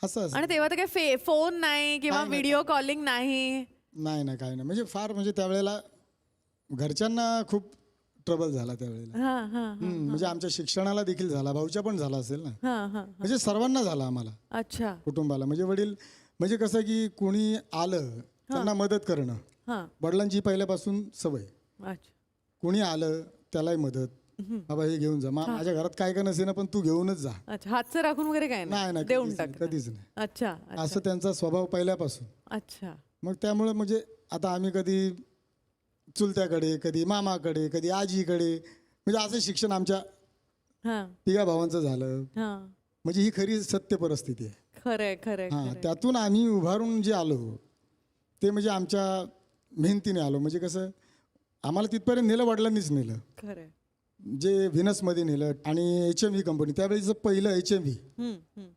असं आणि तेव्हा तर काय फोन नाही किंवा नाही, नाही. व्हिडिओ कॉलिंग नाही. नाही ना काय नाही म्हणजे फार म्हणजे त्यावेळेला घरच्यांना खूप ट्रबल झाला त्यावेळेला. हा हा म्हणजे आमच्या शिक्षणाला देखील झाला, भाऊच्या पण झाला असेल ना, हा हा. म्हणजे सर्वांना झाला आम्हाला अच्छा. कुटुंबाला. म्हणजे वडील म्हणजे कसं की कोणी आलं त्यांना मदत करणं, हा. वडिलांची पहिल्यापासून सवय. अच्छा. कोणी आलं त्यालाही मदत, बाबा हे घेऊन जा, माझ्या घरात काय का नसे ना पण तू घेऊनच जा. अच्छा. हातचं राखून वगैरे काय नाही नाही देऊन कधीच टाक. नाही, कधीच नाही. अच्छा. असं अच्छा. त्यांचा स्वभाव पहिल्यापासून. अच्छा. मग त्यामुळे म्हणजे आता आम्ही कधी चुलत्याकडे, कधी मामाकडे, कधी आजीकडे, म्हणजे असं शिक्षण आमच्या हा तिघा भावांचं झालं. हा. म्हणजे ही खरी सत्य परिस्थिती आहे. खरंय खरंय हां, खरंय. त्यातून आम्ही उभारून जे आलो ते म्हणजे आमच्या मेहनतीने आलो. म्हणजे कसं आम्हाला तिथपर्यंत नेलं वडिलांनीच नेलं, खरंय. जे व्हिनसमध्ये नेलं. आणि HMV कंपनी त्यावेळेचं पहिलं HMV, हम्म.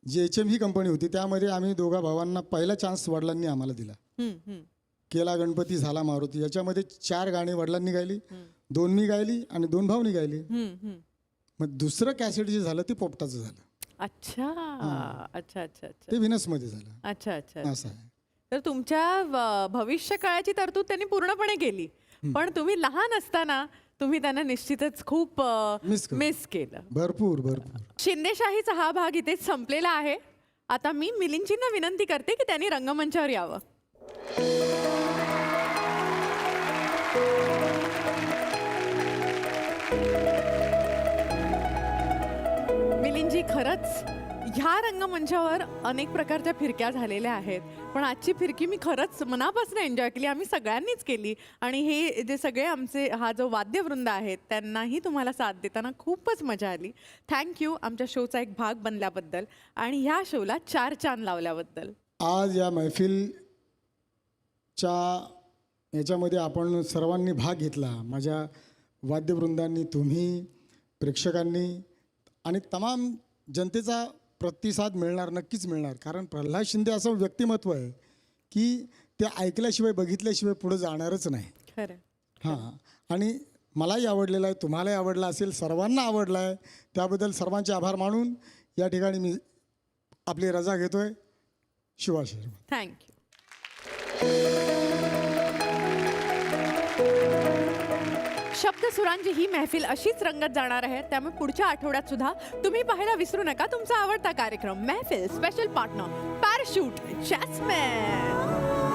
जी HMV कंपनी होती त्यामध्ये आम्ही दोघा भावांना पहिला चान्स वडिलांनी आम्हाला दिला. हम्म. केला गणपती झाला मारुती, याच्यामध्ये 4 गाणी वडिलांनी गायली, 2 मी गायली आणि 2 भाऊनी गायली. हम्म. मग दुसरं कॅसेट जे झालं ते पोपटाचं झालं, अच्छा. अच्छा अच्छा अच्छा. ते व्हिनसमध्ये झालं. अच्छा अच्छा. असं आहे. तर तुमच्या भविष्य काळाची तरतूद त्यांनी पूर्णपणे केली, पण तुम्ही लहान असताना तुम्ही त्यांना निश्चितच खूप Miss केलं. मिस केलं. भरपूर भरपूर. शिंदेशाहीचा हा भाग इथेच संपलेला आहे. आता मी मिलिंदजींना विनंती करते की त्यांनी रंगमंचावर यावं. मिलिंदजी, खरंच ह्या रंगमंचावर अनेक प्रकारच्या फिरक्या झालेल्या आहेत, पण आजची फिरकी मी खरंच मनापासून एन्जॉय केली. आम्ही सगळ्यांनीच केली. आणि हे जे सगळे आमचे हा जो वाद्यवृंद आहेत त्यांनाही तुम्हाला साथ देताना खूपच मजा आली. थँक्यू आमच्या शोचा एक भाग बनल्याबद्दल आणि ह्या शोला 4 चांद लावल्याबद्दल. आज या मैफिलच्या याच्यामध्ये आपण सर्वांनी भाग घेतला. माझ्या वाद्यवृंदांनी, तुम्ही, प्रेक्षकांनी आणि तमाम जनतेचा प्रतिसाद मिळणार, नक्कीच मिळणार. कारण प्रल्हाद शिंदे असं व्यक्तिमत्व आहे की ते ऐकल्याशिवाय बघितल्याशिवाय पुढे जाणारच नाही. खरं. हां, आणि मलाही आवडलेलं आहे, तुम्हालाही आवडला असेल, सर्वांना आवडला आहे. त्याबद्दल सर्वांचे आभार मानून या ठिकाणी मी आपली रजा घेतोय. शिवाशीर्वाद. थँक्यू. शब्दसुरांची ही महफिल अशीच रंगत जाणार आहे, त्यामुळे पुढच्या आठवड्यात सुद्धा तुम्ही पाहायला विसरू नका तुमचा आवडता कार्यक्रम महफिल स्पेशल पार्टनर पॅराशूट जॅस्मिन.